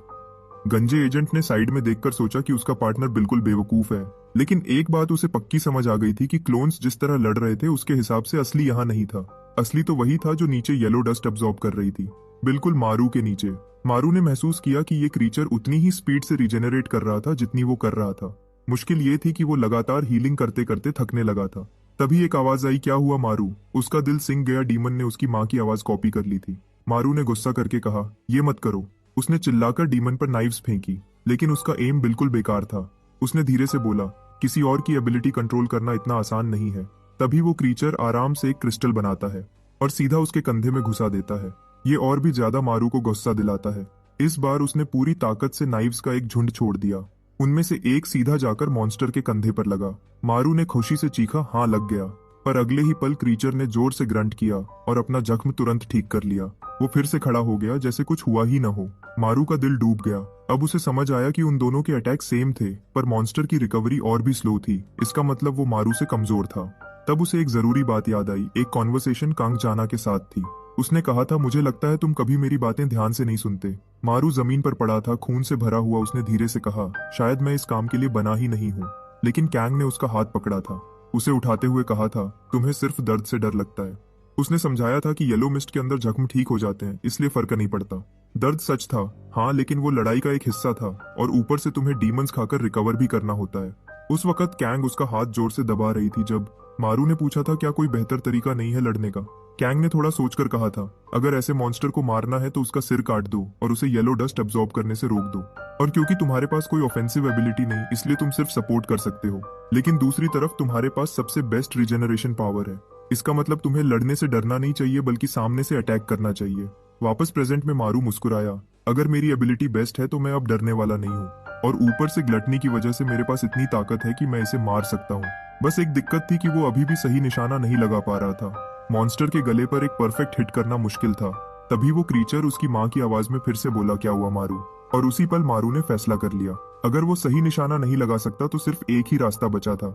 गंजे एजेंट ने साइड में देखकर सोचा कि उसका पार्टनर बिल्कुल बेवकूफ है, लेकिन एक बात उसे पक्की समझ आ गई थी कि क्लोन्स जिस तरह लड़ रहे थे उसके हिसाब से असली यहाँ नहीं था। असली तो वही था जो नीचे येलो डस्ट अब्सॉर्ब कर रही थी, बिल्कुल मारू के नीचे। मारू ने महसूस किया कि ये क्रीचर उतनी ही स्पीड से रिजेनरेट कर रहा था जितनी वो कर रहा था। मुश्किल ये थी कि वो लगातार हीलिंग करते करते थकने लगा था। तभी एक आवाज आई, क्या हुआ मारू? उसका दिल सिंक गया। डीमन ने उसकी माँ की आवाज कॉपी कर ली थी। मारू ने गुस्सा करके कहा, ये मत करो। उसने चिल्लाकर डीमन पर नाइफ्स फेंकी, लेकिन उसका एम बिल्कुल बेकार था। उसने धीरे से बोला, किसी और की एबिलिटी कंट्रोल करना इतना आसान नहीं है। तभी वो क्रीचर आराम से एक क्रिस्टल बनाता है और सीधा उसके कंधे में घुसा देता है। ये और भी ज्यादा मारू को गुस्सा दिलाता है। इस बार उसने पूरी ताकत से नाइफ्स का एक झुंड छोड़ दिया। उनमें से एक सीधा जाकर मॉन्स्टर के कंधे पर लगा। मारू ने खुशी से चीखा, हाँ लग गया। पर अगले ही पल क्रीचर ने जोर से ग्रंट किया और अपना जख्म तुरंत ठीक कर लिया। वो फिर से खड़ा हो गया जैसे कुछ हुआ ही न हो। मारू का दिल डूब गया। अब उसे समझ आया कि उन दोनों के अटैक सेम थे, पर मॉन्स्टर की रिकवरी और भी स्लो थी। इसका मतलब वो मारू से कमजोर था। तब उसे एक जरूरी बात याद आई। एक कॉन्वर्सेशन कांगचाना के साथ थी। उसने कहा था, मुझे लगता है तुम कभी मेरी बातें ध्यान से नहीं सुनते। मारू जमीन पर पड़ा था, खून से भरा हुआ। उसने धीरे से कहा, शायद मैं इस काम के लिए बना ही नहीं हूँ। लेकिन कैंग ने उसका हाथ पकड़ा था। उसे उठाते हुए कहा था, तुम्हें सिर्फ दर्द से डर लगता है। उसने समझाया था कि येलो मिस्ट के अंदर जख्म ठीक हो जाते हैं, इसलिए फर्क नहीं पड़ता। दर्द सच था, हाँ, लेकिन वो लड़ाई का एक हिस्सा था और ऊपर से तुम्हें डीमंस खाकर रिकवर भी करना होता है। उस वक्त कैंग उसका हाथ जोर से दबा रही थी। जब मारू ने पूछा था, क्या कोई बेहतर तरीका नहीं है लड़ने का, कैंग ने थोड़ा सोचकर कहा था, अगर ऐसे मॉन्स्टर को मारना है तो उसका सिर काट दो और उसे येलो डस्ट अब्सॉर्ब करने से रोक दो। और क्योंकि तुम्हारे पास कोई ऑफेंसिव एबिलिटी नहीं, इसलिए तुम सिर्फ सपोर्ट कर सकते हो। लेकिन दूसरी तरफ तुम्हारे पास सबसे बेस्ट रिजेनरेशन पावर है। इसका मतलब तुम्हें लड़ने से डरना नहीं चाहिए, बल्कि सामने से अटैक करना चाहिए। वापस प्रेजेंट में मारू मुस्कुराया, अगर मेरी एबिलिटी बेस्ट है तो मैं अब डरने वाला नहीं हूँ। और ऊपर से ग्लटनी की वजह से मेरे पास इतनी ताकत है कि मैं इसे मार सकता हूँ। बस एक दिक्कत थी कि वो अभी भी सही निशाना नहीं लगा पा रहा था। मॉन्स्टर के गले पर एक परफेक्ट हिट करना मुश्किल था। तभी वो क्रीचर उसकी माँ की आवाज में फिर से बोला, क्या हुआ मारू? और उसी पल मारू ने फैसला कर लिया, अगर वो सही निशाना नहीं लगा सकता तो सिर्फ एक ही रास्ता बचा था।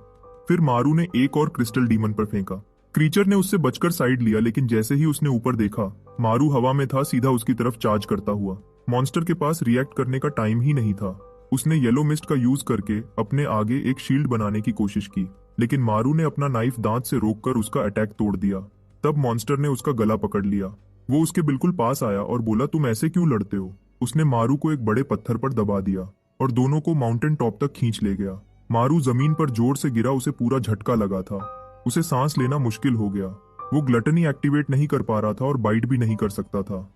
फिर मारू ने एक और क्रिस्टल डीमन पर फेंका। क्रीचर ने उससे बचकर साइड लिया, लेकिन जैसे ही उसने ऊपर देखा, मारू हवा में था, सीधा उसकी तरफ चार्ज करता हुआ। मॉन्स्टर के पास रिएक्ट करने का टाइम ही नहीं था। उसने येलो मिस्ट का यूज करके अपने आगे एक शील्ड बनाने की कोशिश की, लेकिन मारू ने अपना नाइफ दांत से रोककर उसका अटैक तोड़ दिया। तब मॉन्स्टर ने उसका गला पकड़ लिया। वो उसके बिल्कुल पास आया और बोला, तुम ऐसे क्यों लड़ते हो? उसने मारू को एक बड़े पत्थर पर दबा दिया और दोनों को माउंटेन टॉप तक खींच ले गया। मारू जमीन पर जोर से गिरा, उसे पूरा झटका लगा था। उसे सांस लेना मुश्किल हो गया। वो ग्लटनी एक्टिवेट नहीं कर पा रहा था और बाइट भी नहीं कर सकता था।